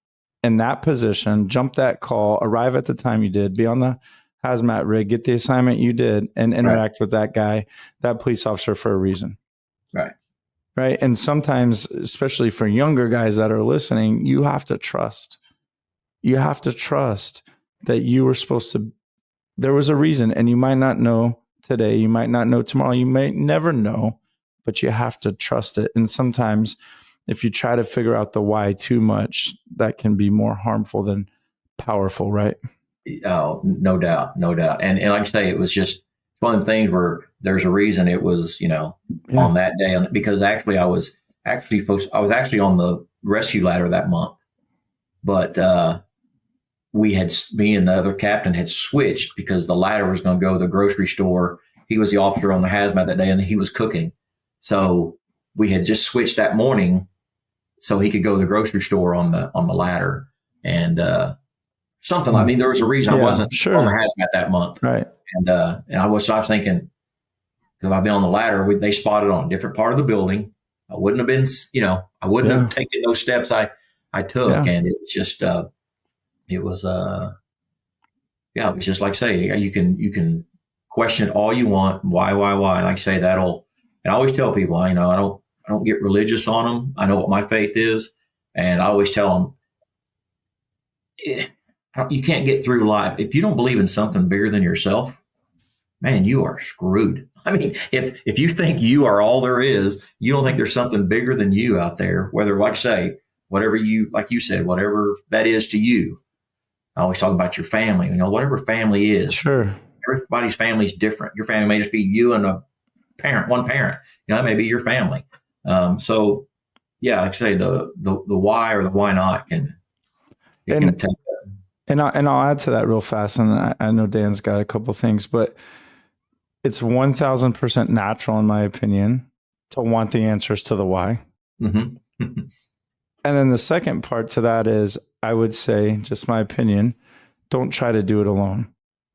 in that position, jump that call, arrive at the time you did, be on the hazmat rig, get the assignment you did, and interact with that guy, that police officer for a reason. Right. Right. And sometimes, especially for younger guys that are listening, you have to trust. You have to trust that you were supposed to, there was a reason, and you might not know today, you might not know tomorrow, you may never know, but you have to trust it. And sometimes if you try to figure out the why too much, that can be more harmful than powerful, right? Oh, no doubt. And like I say, it was just one of the things where there's a reason it was, on that day, because actually I was actually on the rescue ladder that month, but me and the other captain had switched because the ladder was going to go to the grocery store. He was the officer on the hazmat that day and he was cooking. So we had just switched that morning so he could go to the grocery store on the ladder. And there was a reason I wasn't on the hazmat that month. Right. And I was thinking, because I've been on the ladder, they spotted on a different part of the building. I wouldn't have been, I wouldn't have taken those steps I took. Yeah. And it was just, it was just like say, you can question it all you want. Why? Like I say, and I always tell people, I don't get religious on them. I know what my faith is. And I always tell them, you can't get through life. If you don't believe in something bigger than yourself, man, you are screwed. I mean, if you think you are all there is, you don't think there's something bigger than you out there, whether, like say, whatever like you said, whatever that is to you. I always talk about your family, whatever family is. Sure. Everybody's family is different. Your family may just be you and one parent, that may be your family. So yeah, like I say, the why or the why not can take that. And I'll add to that real fast. And I know Dan's got a couple things, but it's 1000% natural, in my opinion, to want the answers to the why. Mm-hmm. And then the second part to that is, I would say, just my opinion, don't try to do it alone.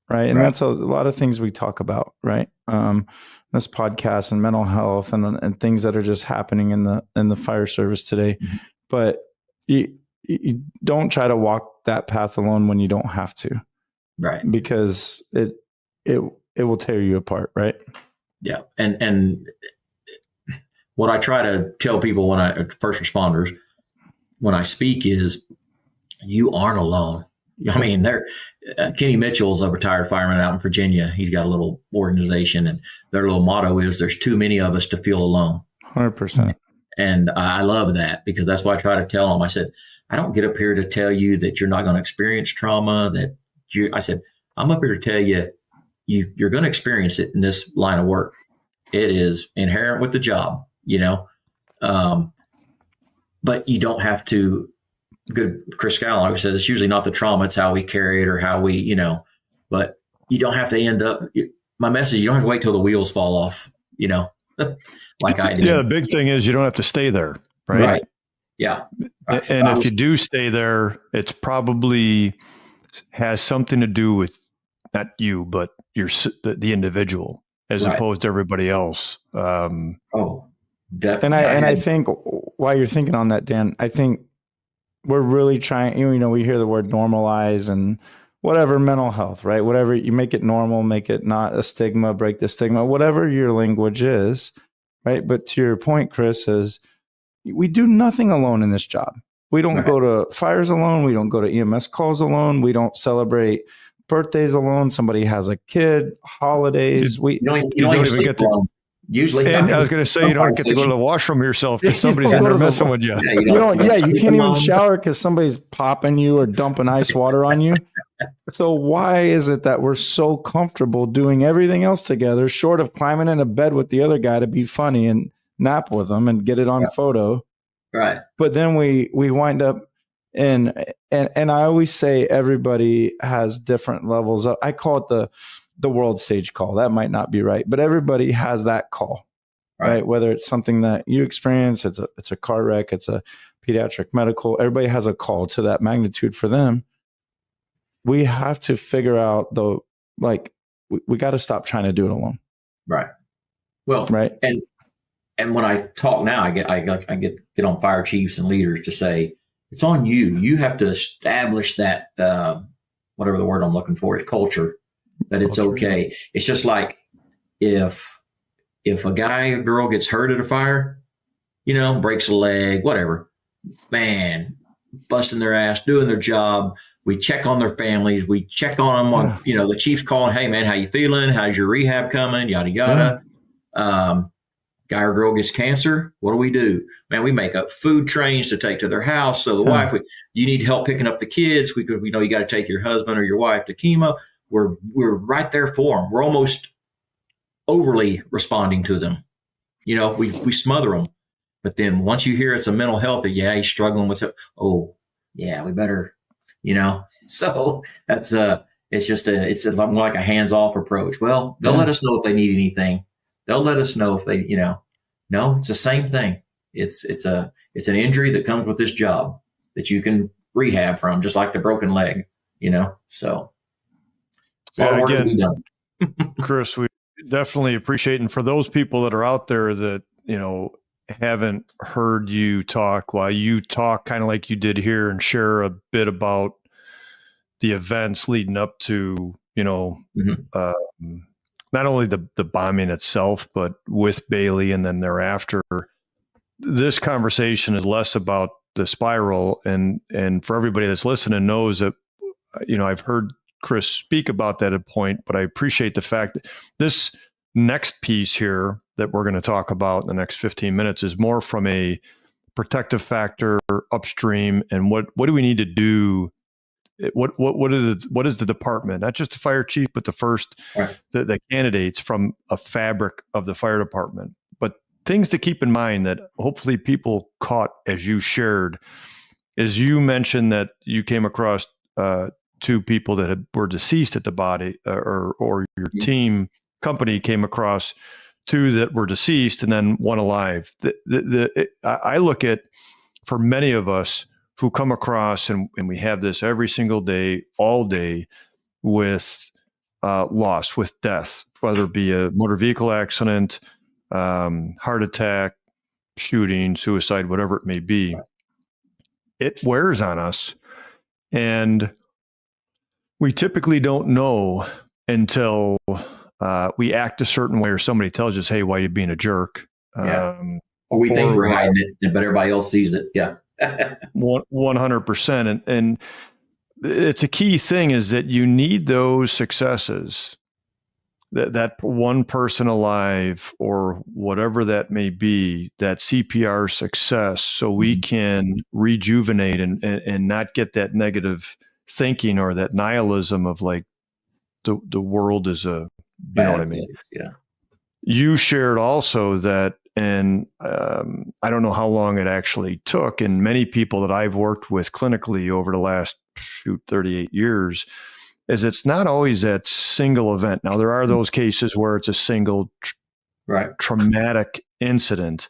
Right. And that's a lot of things we talk about, right? This podcast and mental health and things that are just happening in the fire service today. Mm-hmm. But you don't try to walk that path alone when you don't have to. Right. Because it will tear you apart. Right. Yeah. And what I try to tell people first responders, when I speak is, you aren't alone. I mean, Kenny Mitchell's a retired fireman out in Virginia. He's got a little organization, and their little motto is "There's too many of us to feel alone." 100%. And I love that, because that's why I try to tell them. I said, I don't get up here to tell you that you're not going to experience trauma. I said, I'm up here to tell you, you're going to experience it in this line of work. It is inherent with the job, but you don't have to. Good Chris Scallon always says it's usually not the trauma, it's how we carry it or how we, but you don't have to end up. My message: you don't have to wait till the wheels fall off, like I did. Yeah, the big thing is you don't have to stay there, right? Right. Yeah. And if you do stay there, it's probably has something to do with not you, but the individual, as opposed to everybody else. Oh, definitely. And I think while you're thinking on that, Dan, I think we're really trying. We hear the word normalize and whatever, mental health, right? Whatever, you make it normal, make it not a stigma, break the stigma, whatever your language is, right? But to your point, Chris, is we do nothing alone in this job. We don't go to fires alone. We don't go to EMS calls alone. We don't celebrate birthdays alone. Somebody has a kid, holidays. You don't even get to. Usually, and I was going to say, you don't get to go to the washroom yourself because somebody's in there messing with you. You can't even shower because somebody's popping you or dumping ice water on you. So why is it that we're so comfortable doing everything else together, short of climbing in a bed with the other guy to be funny and nap with them and get it on photo? Right. But then we wind up and I always say everybody has different levels of, I call it the world stage call. That might not be right, but everybody has that call, right? Whether it's something that you experience, it's a car wreck, it's a pediatric medical, everybody has a call to that magnitude for them. We have to figure out we got to stop trying to do it alone. Right. Well, right. And when I talk now, I get on fire chiefs and leaders to say, it's on you. You have to establish that, whatever the word I'm looking for is, culture, that it's okay. It's just like if a guy or girl gets hurt at a fire, breaks a leg, whatever, man, busting their ass, doing their job. We check on their families. We check on them on, the chief's calling, hey man, how you feeling? How's your rehab coming? Yada, yada. Guy or girl gets cancer. What do? Man, we make up food trains to take to their house. So the wife, you need help picking up the kids. We know you got to take your husband or your wife to chemo. We're right there for them. We're almost overly responding to them. We smother them. But then once you hear it's a mental health, he's struggling with it. Oh, yeah, we better, So that's it's more like a hands-off approach. Well, they'll let us know if they need anything. They'll let us know if they, no, it's the same thing. It's an injury that comes with this job that you can rehab from, just like the broken leg, so. Again, Chris, we definitely appreciate, and for those people that are out there that, haven't heard you talk, while you talk kind of like you did here and share a bit about the events leading up to, not only the bombing itself, but with Bailey and then thereafter, this conversation is less about the spiral. And for everybody that's listening knows that, I've heard Chris speak about that at a point, but I appreciate the fact that this next piece here that we're going to talk about in the next 15 minutes is more from a protective factor upstream. And what do we need to do? What is the department, not just the fire chief, but the candidates from a fabric of the fire department, but things to keep in mind that hopefully people caught as you shared, as you mentioned that you came across two people that were deceased at the body, or your team company came across two that were deceased and then one alive. I look at, for many of us who come across, and we have this every single day, all day, with loss, with death, whether it be a motor vehicle accident, heart attack, shooting, suicide, whatever it may be. It wears on us. And we typically don't know until we act a certain way or somebody tells us, hey, why are you being a jerk? Or we think we're hiding it, but everybody else sees it. Yeah. 100%. And it's a key thing is that you need those successes, that one person alive or whatever that may be, that CPR success, so we can rejuvenate and not get that negative thinking or that nihilism of like the world is a, you know what I mean? Yeah. You shared also that, and I don't know how long it actually took, and many people that I've worked with clinically over the last 38 years, is it's not always that single event. Now, there are those cases where it's a single traumatic incident,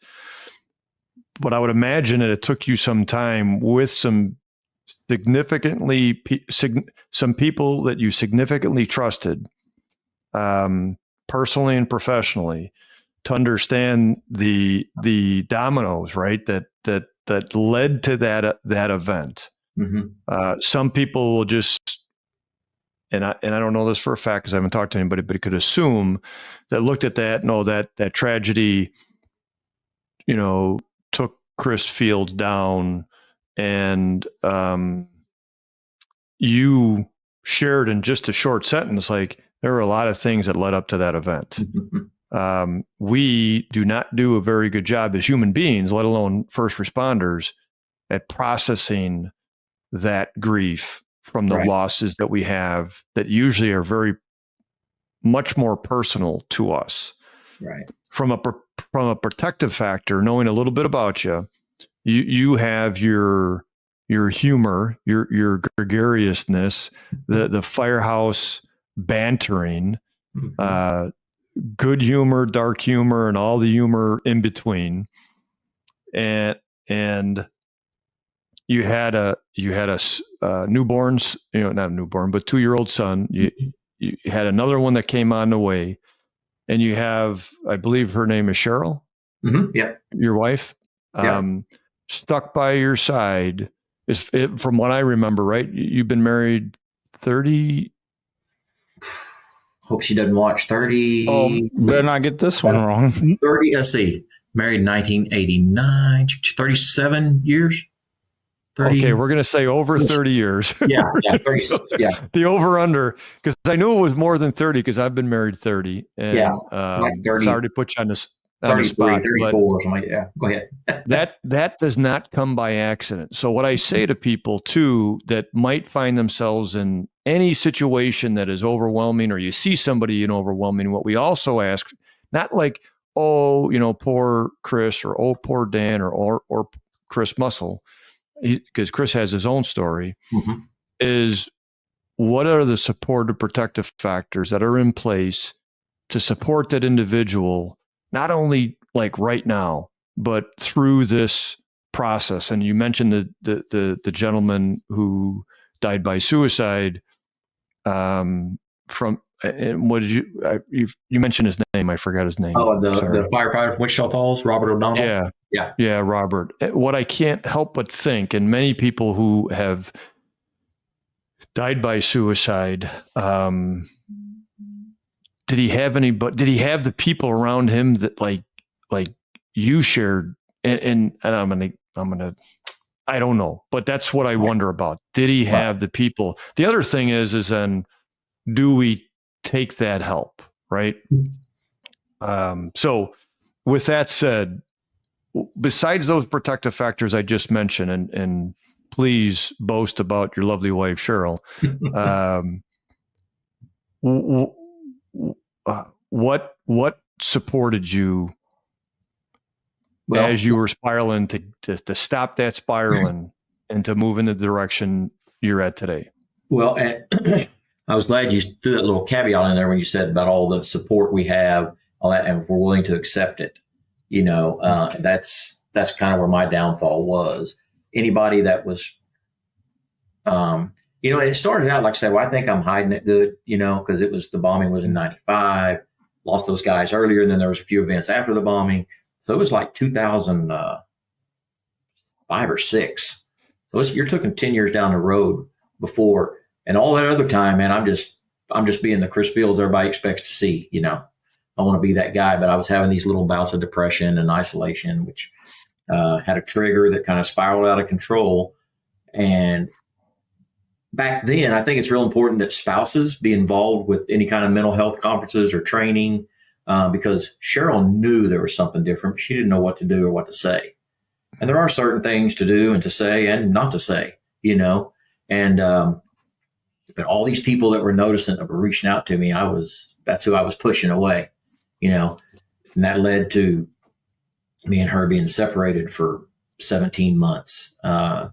but I would imagine that it took you some time with some people that you significantly trusted, personally and professionally, to understand the dominoes, right? That led to that event. Mm-hmm. Some people will just, and I don't know this for a fact because I haven't talked to anybody, but it could assume that looked at that, no, that tragedy, you know, took Chris Fields down, and you shared in just a short sentence, like there were a lot of things that led up to that event. We do not do a very good job as human beings, let alone first responders, at processing that grief from the losses that we have that usually are very much more personal to us. Right. From a protective factor, knowing a little bit about you, you have your humor, your gregariousness, the firehouse bantering, good humor, dark humor, and all the humor in between. And you had a newborn, not a newborn, but 2-year-old son. You had another one that came on the way, and you have, I believe her name is Cheryl. Mm-hmm. Yeah. Your wife, stuck by your side. From what I remember, right? You've been married 30. Hope she doesn't watch 30. Oh, better not get this one wrong. 30, let's see. Married in 1989, 37 years. 30. Okay, we're going to say over 30 years. Yeah, 30, yeah. The over-under, because I knew it was more than 30 because I've been married 30. And, like 30. Sorry to put you on this. 33, 34 or something like that. Yeah, go ahead. that does not come by accident. So what I say to people too that might find themselves in any situation that is overwhelming, or you see somebody in overwhelming, what we also ask, not like, oh, poor Chris, or oh, poor Dan, or Chris Muscle, because Chris has his own story, is what are the supportive protective factors that are in place to support that individual, not only like right now, but through this process. And you mentioned the gentleman who died by suicide, and what did you mentioned his name? I forgot his name. Oh, the firefighter from Wichita Falls, Robert O'Donnell. Yeah, Robert. What I can't help but think, and many people who have died by suicide, did he have the people around him that like you shared? And I'm gonna I don't know, but that's what I wonder about. Did he have the people? The other thing is then do we take that help, right? So with that said, besides those protective factors I just mentioned, and please boast about your lovely wife, Cheryl, what supported you as you were spiraling to stop that spiraling and to move in the direction you're at today? Well, I was glad you threw that little caveat in there when you said about all the support we have, all that, and if we're willing to accept it. That's kind of where my downfall was. Anybody that was, it started out, like I said, well, I think I'm hiding it good, because the bombing was in 95, lost those guys earlier, and then there was a few events after the bombing. So it was like 2005 or 6. So you're talking 10 years down the road before, and all that other time, man, I'm just being the Chris Fields everybody expects to see, I want to be that guy, but I was having these little bouts of depression and isolation, which had a trigger that kind of spiraled out of control. And back then, I think it's real important that spouses be involved with any kind of mental health conferences or training, because Cheryl knew there was something different, but she didn't know what to do or what to say. And there are certain things to do and to say and not to say, and, but all these people that were noticing, that were reaching out to me, that's who I was pushing away, and that led to me and her being separated for 17 months. I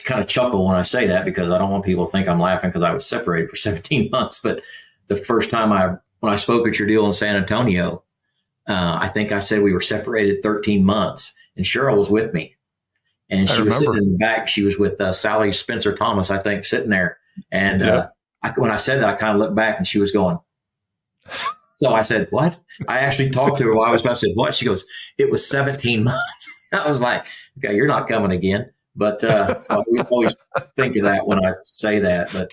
kind of chuckle when I say that, because I don't want people to think I'm laughing because I was separated for 17 months. But the first time when I spoke at your deal in San Antonio, I think I said we were separated 13 months, and Cheryl was with me. And she was sitting in the back. She was with Sally Spencer Thomas, I think, sitting there. And when I said that, I kind of looked back, and she was going. So I said, what? I actually talked to her while I was about to say, what? She goes, it was 17 months. I was like, okay, you're not coming again. But so we always think of that when I say that, but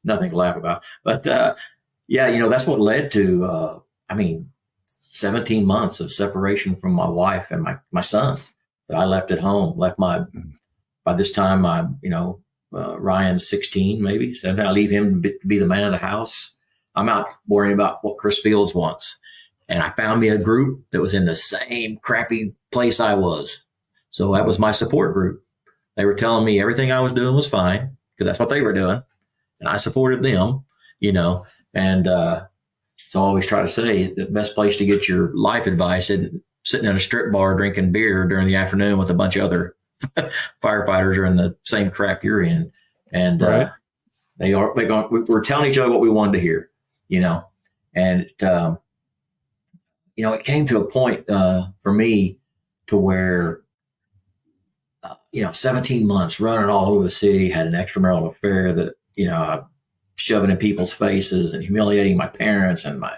nothing to laugh about. But that's what led to, 17 months of separation from my wife and my sons that I left at home. By this time, Ryan's 16, maybe 17. I leave him to be the man of the house. I'm out worrying about what Chris Fields wants. And I found me a group that was in the same crappy place I was. So that was my support group. They were telling me everything I was doing was fine, because that's what they were doing. And I supported them, and so I always try to say the best place to get your life advice isn't sitting in a strip bar drinking beer during the afternoon with a bunch of other firefighters are in the same crap you're in. And right. We're telling each other what we wanted to hear, and it came to a point for me to where 17 months running all over the city, had an extramarital affair that, shoving in people's faces and humiliating my parents and my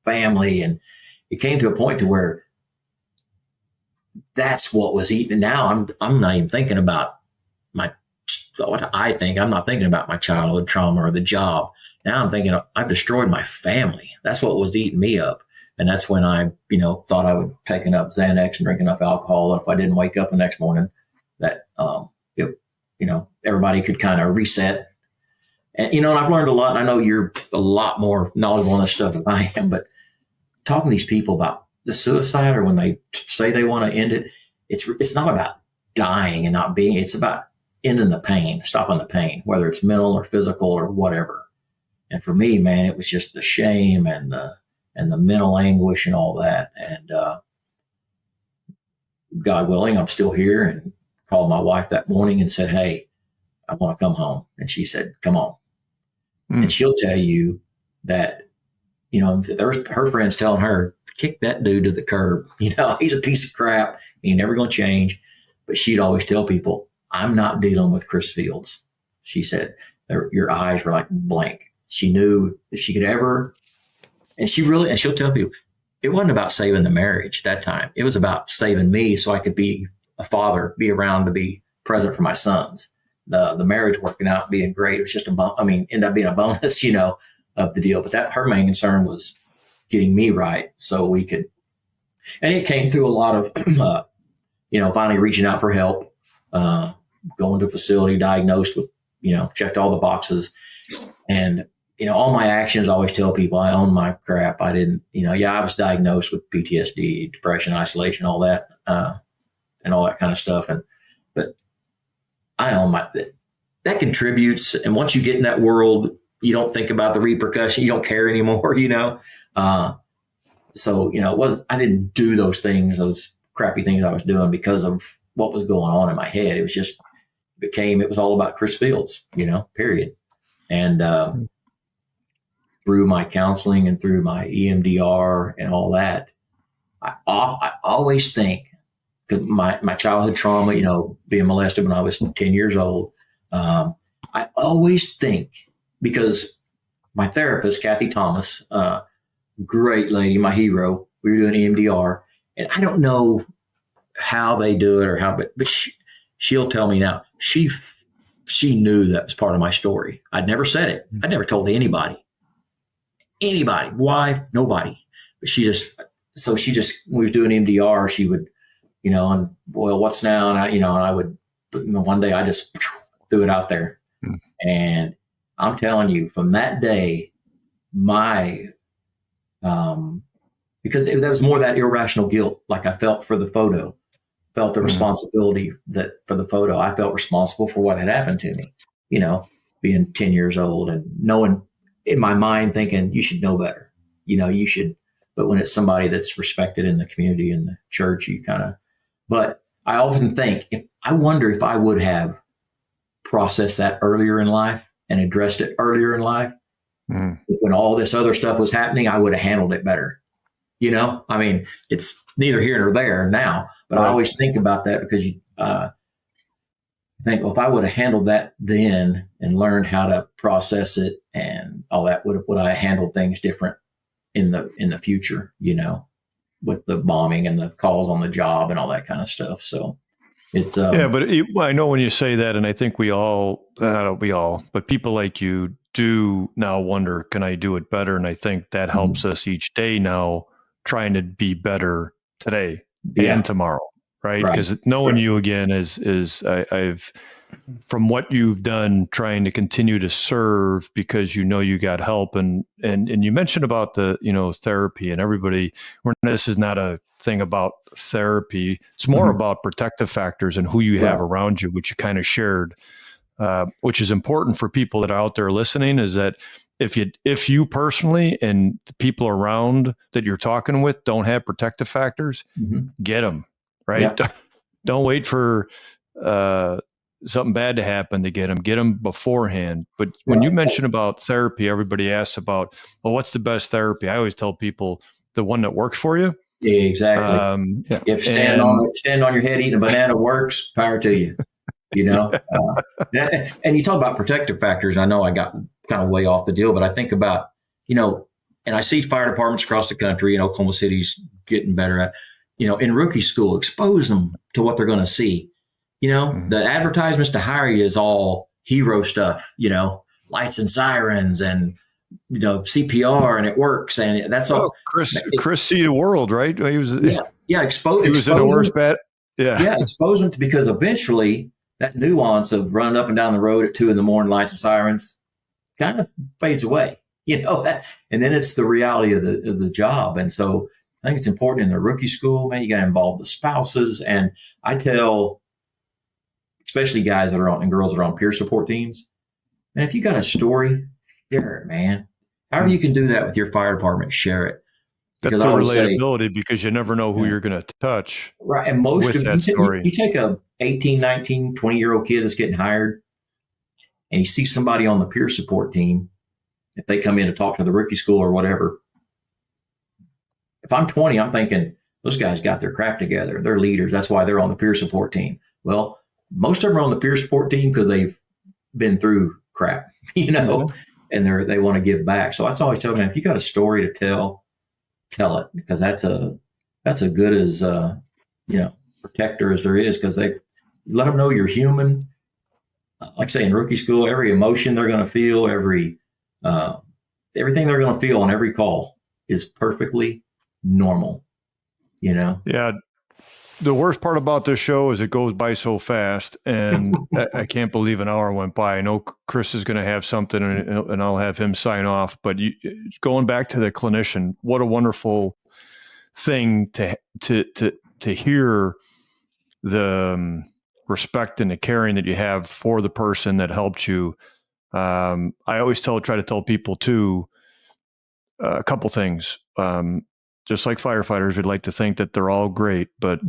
family. And it came to a point to where that's what was eating. Now I'm not even thinking about what I think. I'm not thinking about my childhood trauma or the job. Now I'm thinking I've destroyed my family. That's what was eating me up. And that's when I, thought I would take enough Xanax and drink enough alcohol that if I didn't wake up the next morning, that, everybody could kind of reset. And, and I've learned a lot, and I know you're a lot more knowledgeable on this stuff than I am, but talking to these people about the suicide, or when they say they want to end it, it's not about dying and not being, it's about ending the pain, stopping the pain, whether it's mental or physical or whatever. And for me, man, it was just the shame and the mental anguish and all that. And, God willing, I'm still here, and called my wife that morning and said, hey, I want to come home. And she said, come on. And she'll tell you that, there's her friends telling her, kick that dude to the curb. He's a piece of crap. He ain't never going to change. But she'd always tell people, I'm not dealing with Chris Fields. She said, your eyes were like blank. She knew if she could ever, and she'll tell people, it wasn't about saving the marriage that time. It was about saving me so I could be a father, be around to be present for my sons. The marriage working out, being great. It was just end up being a bonus, of the deal. But her main concern was getting me right so we could, and it came through a lot of, finally reaching out for help, going to a facility, diagnosed with, checked all the boxes. And, all my actions, I always tell people I own my crap. I didn't, I was diagnosed with PTSD, depression, isolation, all that, and all that kind of stuff. But I own that contributes. And once you get in that world, you don't think about the repercussion. You don't care anymore, So, I didn't do those things, those crappy things I was doing because of what was going on in my head. It was just, it was all about Chris Fields, period. And, through my counseling and through my EMDR and all that, I always think, because my childhood trauma, being molested when I was 10 years old, I always think, because my therapist, Kathy Thomas, great lady, my hero, we were doing EMDR, and I don't know how they do it or how, but she'll tell me now, she knew that was part of my story. I'd never said it. I'd never told anybody, wife, nobody. But she just, when we were doing EMDR, she would, and well, what's now? And I would, one day I just threw it out there. And I'm telling you, from that day, my, because there was more that irrational guilt, like I felt for the photo, felt the responsibility that for the photo. I felt responsible for what had happened to me, being 10 years old and knowing in my mind thinking you should know better, you should, but when it's somebody that's respected in the community and the church, but I often think I wonder if I would have processed that earlier in life and addressed it earlier in life. If when all this other stuff was happening, I would have handled it better. I mean, it's neither here nor there now, but I always think about that because you think, well, if I would have handled that then and learned how to process it and all that, would I have handled things different in the future, with the bombing and the calls on the job and all that kind of stuff. So it's but I know when you say that, and I think but people like you do now wonder, can I do it better? And I think that helps us each day now, trying to be better today and tomorrow, right? Because knowing you again is I've from what you've done, trying to continue to serve because you got help, and you mentioned about the therapy, and everybody. This is not a thing about therapy. It's more about protective factors and who you have around you, which you kind of shared, which is important for people that are out there listening. Is that if you personally and the people around that you're talking with don't have protective factors, get them, right? Don't wait for something bad to happen to get them beforehand. But when you mention about therapy, everybody asks about, well, what's the best therapy? I always tell people the one that works for you. Yeah, exactly. If stand on your head eating a banana works, power to you. And you talk about protective factors. I know I got kind of way off the deal, but I think about, and I see fire departments across the country, and Oklahoma City's getting better at, in rookie school, expose them to what they're going to see. The advertisements to hire you is all hero stuff, lights and sirens and, CPR, and it works. And that's all. Chris see the world, right? He was, expose. He was in a worse bet. Expose them because eventually that nuance of running up and down the road at 2 a.m, lights and sirens kind of fades away, that, and then it's the reality of the job. And so I think it's important in the rookie school, man, you got to involve the spouses. And I tell, especially guys that are on and girls that are on peer support teams, and if you got a story, share it, man. However you can do that with your fire department, share it. That's the relatability, because you never know who you're going to touch. Right. And most of you take a 18, 19, 20-year-old kid that's getting hired, and you see somebody on the peer support team, if they come in to talk to the rookie school or whatever, if I'm 20, I'm thinking, those guys got their crap together. They're leaders. That's why they're on the peer support team. Well, most of them are on the peer support team because they've been through crap, and they want to give back. So that's always tell them, if you got a story to tell it, because that's a good as, protector as there is, because they let them know you're human. Like I say, in rookie school, every emotion they're going to feel, everything they're going to feel on every call is perfectly normal, Yeah. The worst part about this show is it goes by so fast, and I can't believe an hour went by. I know Chris is going to have something, and I'll have him sign off. But going back to the clinician, what a wonderful thing to hear the respect and the caring that you have for the person that helped you. I always try to tell people too, a couple things. Just like firefighters, we'd like to think that they're all great, but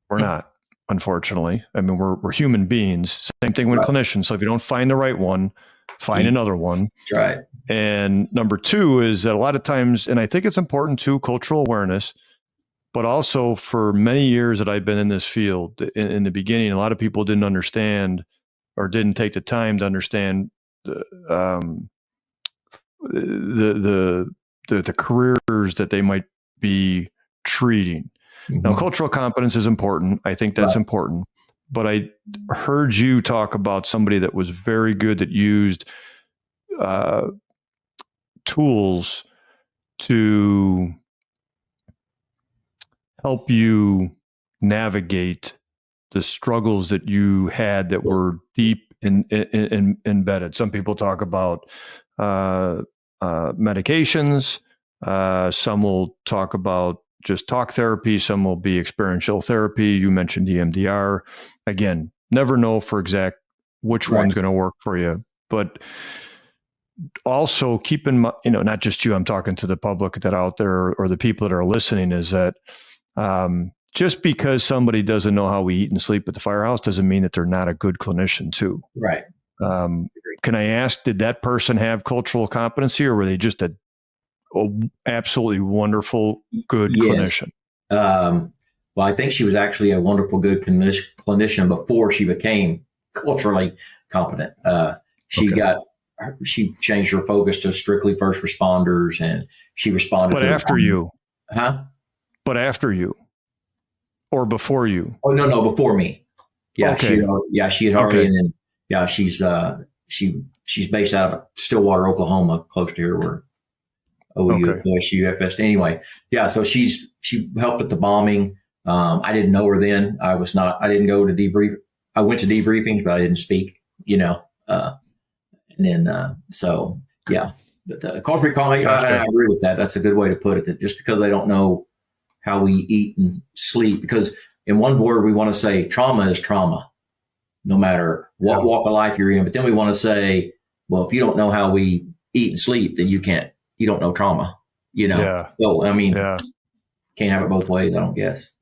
we're not, unfortunately. I mean, we're human beings. Same thing with clinicians. So if you don't find the right one, find another one. That's right. And number 2 is that a lot of times, and I think it's important too, cultural awareness, but also for many years that I've been in this field, in the beginning, a lot of people didn't understand or didn't take the time to understand the careers that they might be treating. Now, cultural competence is important. I think that's important. But I heard you talk about somebody that was very good, that used tools to help you navigate the struggles that you had that were deep embedded. Some people talk about medications. Some will talk about just talk therapy. Some will be experiential therapy. You mentioned EMDR. Again, never know for exact which one's going to work for you. But also keep in mind, not just you, I'm talking to the public that out there or the people that are listening, is that just because somebody doesn't know how we eat and sleep at the firehouse doesn't mean that they're not a good clinician too. Right. Can I ask, did that person have cultural competency, or were they just a absolutely wonderful, good clinician? Well, I think she was actually a wonderful, good clinician before she became culturally competent. She changed her focus to strictly first responders, and she responded. But after you, But after you, or before you? Oh no, before me. Yeah, okay. She had already, and then she's based out of Stillwater, Oklahoma, close to here where OSU, FS. Anyway, so she helped with the bombing. I didn't know her then. I didn't go to debrief. I went to debriefings, but I didn't speak, and then, but culture calling, I agree with that. That's a good way to put it, that just because they don't know how we eat and sleep, because in one word, we want to say trauma is trauma, no matter what walk of life you're in. But then we want to say, well, if you don't know how we eat and sleep, then you don't know trauma, Yeah. So, I mean, can't have it both ways, I don't guess.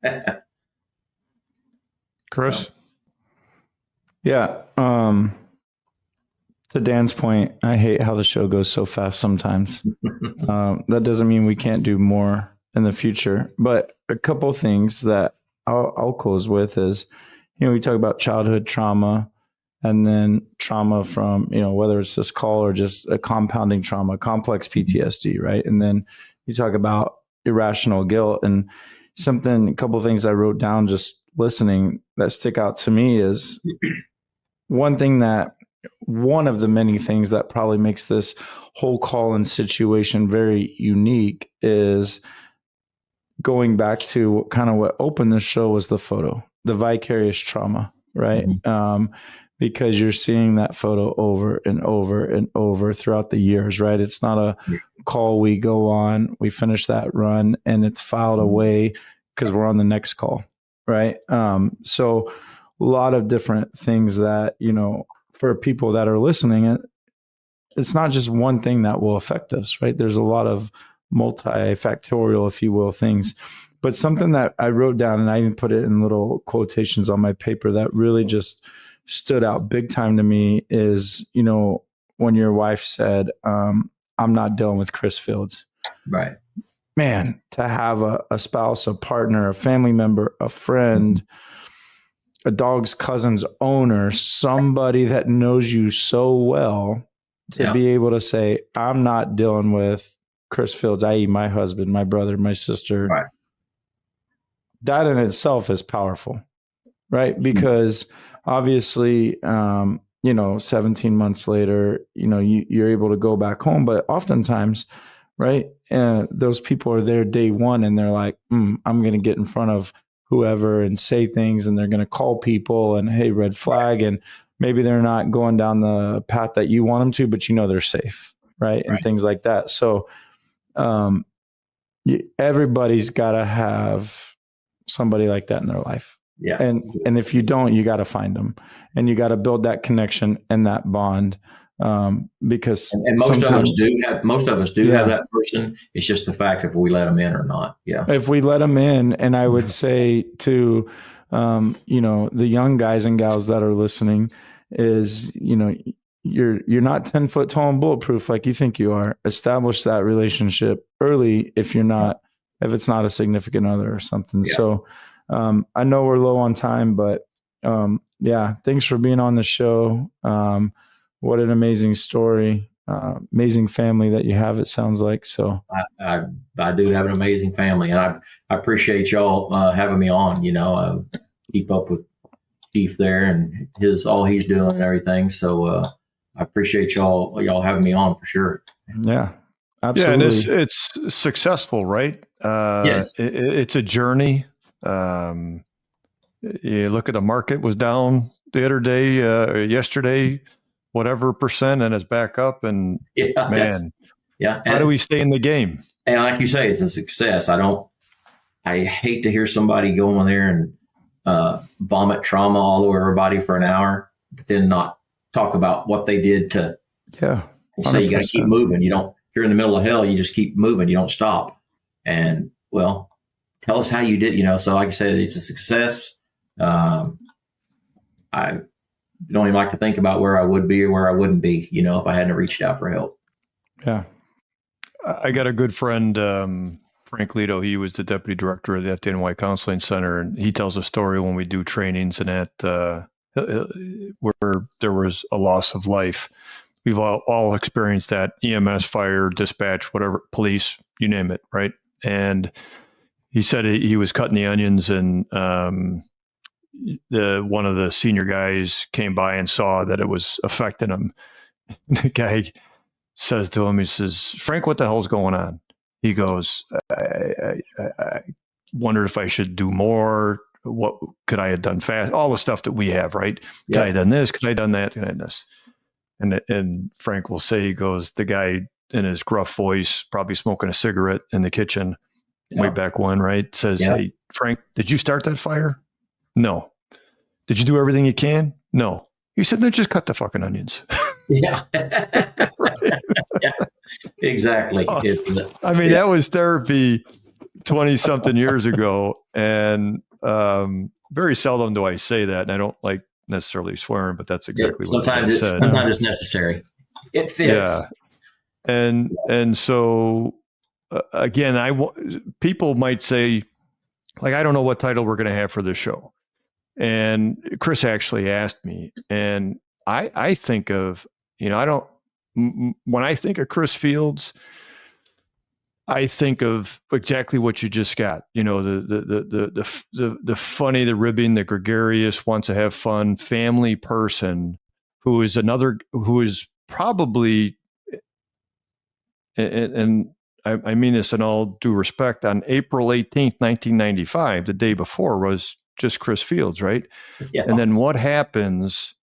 Chris? Yeah. To Dan's point, I hate how the show goes so fast sometimes. That doesn't mean we can't do more in the future. But a couple of things that I'll close with is, we talk about childhood trauma, and then trauma from, whether it's this call or just a compounding trauma, complex PTSD, right? And then you talk about irrational guilt, and a couple of things I wrote down just listening that stick out to me is one of the many things that probably makes this whole call-in situation very unique is going back to kind of what opened the show was the photo, the vicarious trauma, right? Mm-hmm. Because you're seeing that photo over and over and over throughout the years, right? It's not a call we go on, we finish that run, and it's filed away because we're on the next call, right? So a lot of different things that, for people that are listening, it's not just one thing that will affect us, right? There's a lot of multifactorial, if you will, things. But something that I wrote down, and I even put it in little quotations on my paper that really just stood out big time to me is, when your wife said, I'm not dealing with Chris Fields. Right. Man, to have a spouse, a partner, a family member, a friend, a dog's cousin's owner, somebody that knows you so well, to be able to say, I'm not dealing with Chris Fields, i.e. my husband, my brother, my sister. Right. That in itself is powerful, right? Because obviously, 17 months later, you're able to go back home, but oftentimes, right, those people are there day one and they're like, I'm going to get in front of whoever and say things, and they're going to call people and, hey, red flag. And maybe they're not going down the path that you want them to, but they're safe. Right. And things like that. So, everybody's got to have somebody like that in their life. Yeah. And if you don't, you got to find them, and you got to build that connection and that bond. Because most of us do have that person. It's just the fact if we let them in or not. Yeah. If we let them in, and I would say to, the young guys and gals that are listening is, you're not 10 foot tall and bulletproof like you think you are. Establish that relationship early if it's not a significant other or something. Yeah. So, I know we're low on time, but, thanks for being on the show. What an amazing story, amazing family that you have, it sounds like. So I do have an amazing family, and I appreciate y'all having me on, keep up with Chief there and all he's doing and everything. So I appreciate y'all having me on for sure. Yeah, absolutely. Yeah, and it's successful, right? Yes. It's a journey. You look at the market was down the other day, yesterday, whatever percent, and it's back up. And Yeah, man, how and, do we stay in the game? and like you say, it's a success. I hate to hear somebody go in there and vomit trauma all over everybody for an hour, but then not talk about what they did to. Yeah. You say you got to keep moving. You don't. If you're in the middle of hell, you just keep moving. You don't stop. And well, tell us how you did. So like I said, it's a success. I don't even like to think about where I would be or where I wouldn't be. If I hadn't reached out for help. Yeah. I got a good friend, Frank Lito. He was the deputy director of the FDNY Counseling Center, and he tells a story when we do trainings and at where there was a loss of life. We've all experienced that: EMS, fire, dispatch, whatever, police, you name it, right? And he said he was cutting the onions, and one of the senior guys came by and saw that it was affecting him. The guy says to him, he says, "Frank, what the hell's going on?" He goes, I wondered if I should do more. What could I have done fast? All the stuff that we have, right? Could I have done this? Could I have done that? Could I have done this? And Frank will say, he goes, the guy in his gruff voice, probably smoking a cigarette in the kitchen way back when, right? Says, "Hey, Frank, did you start that fire?" "No." "Did you do everything you can?" "No." He said, "Then just cut the fucking onions." Yeah. Yeah, exactly. I mean, that was therapy 20 something years ago. And very seldom do I say that. And I don't like necessarily swearing, but that's exactly what I said. Sometimes it's necessary. It fits. Yeah. And so again, people might say, like, I don't know what title we're going to have for this show. And Chris actually asked me, and I think of, when I think of Chris Fields, I think of exactly what you just got. The funny, the ribbing, the gregarious, wants to have fun, family person who is probably, and I mean this in all due respect, on April 18th, 1995, the day before, was just Chris Fields, right? Yeah. And then what happens,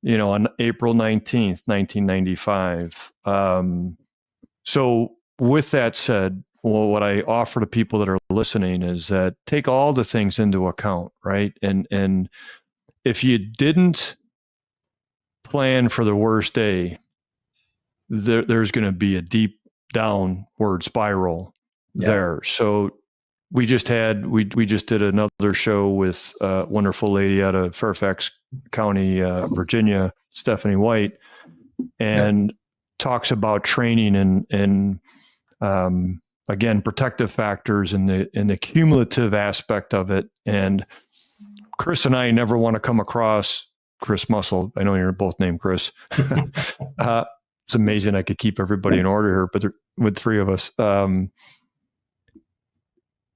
on April 19th, 1995? So with that said, well, what I offer to people that are listening is that take all the things into account, right? And if you didn't plan for the worst day, there's going to be a deep downward spiral there. So we just did another show with a wonderful lady out of Fairfax County, Virginia, Stephanie White, and talks about training and again, protective factors and the cumulative aspect of it. And Chris and I never want to come across Chris Muscle. I know you're both named Chris. It's amazing I could keep everybody in order here, but with three of us.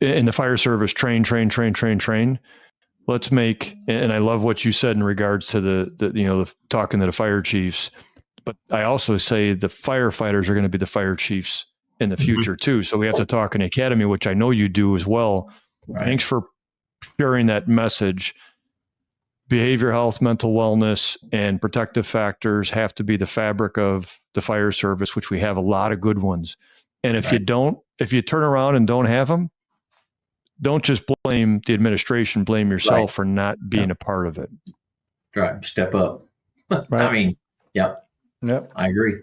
In the fire service, train. Let's make, and I love what you said in regards to the talking to the fire chiefs, but I also say the firefighters are going to be the fire chiefs in the future too. So we have to talk in academy, which I know you do as well. Right. Thanks for sharing that message. Behavioral health, mental wellness, and protective factors have to be the fabric of the fire service, which we have a lot of good ones. And if you turn around and don't have them, don't just blame the administration, blame yourself for not being a part of it. Right. Step up. Right. I mean, yep. I agree.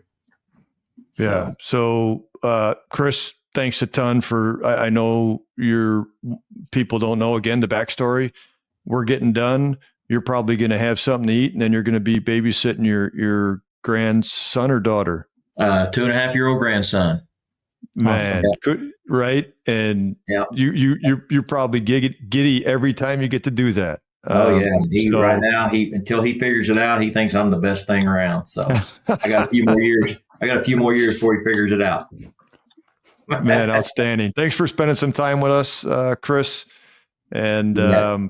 Yeah. So, Chris, thanks a ton for, I know your people don't know, again, the backstory. We're getting done. You're probably going to have something to eat, and then you're going to be babysitting your grandson or daughter. 2.5-year-old grandson. Man, awesome. Right? And you're probably giddy every time you get to do that. Right now, until he figures it out, he thinks I'm the best thing around. So I got a few more years. Before he figures it out. Man, outstanding. Thanks for spending some time with us, Chris. And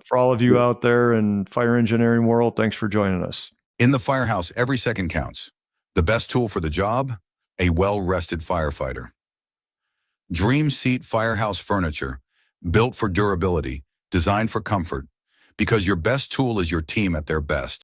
for all of you out there in fire engineering world, thanks for joining us. In the firehouse, every second counts. The best tool for the job, a well-rested firefighter. Dreamseat firehouse furniture, built for durability, designed for comfort, Because your best tool is your team at their best.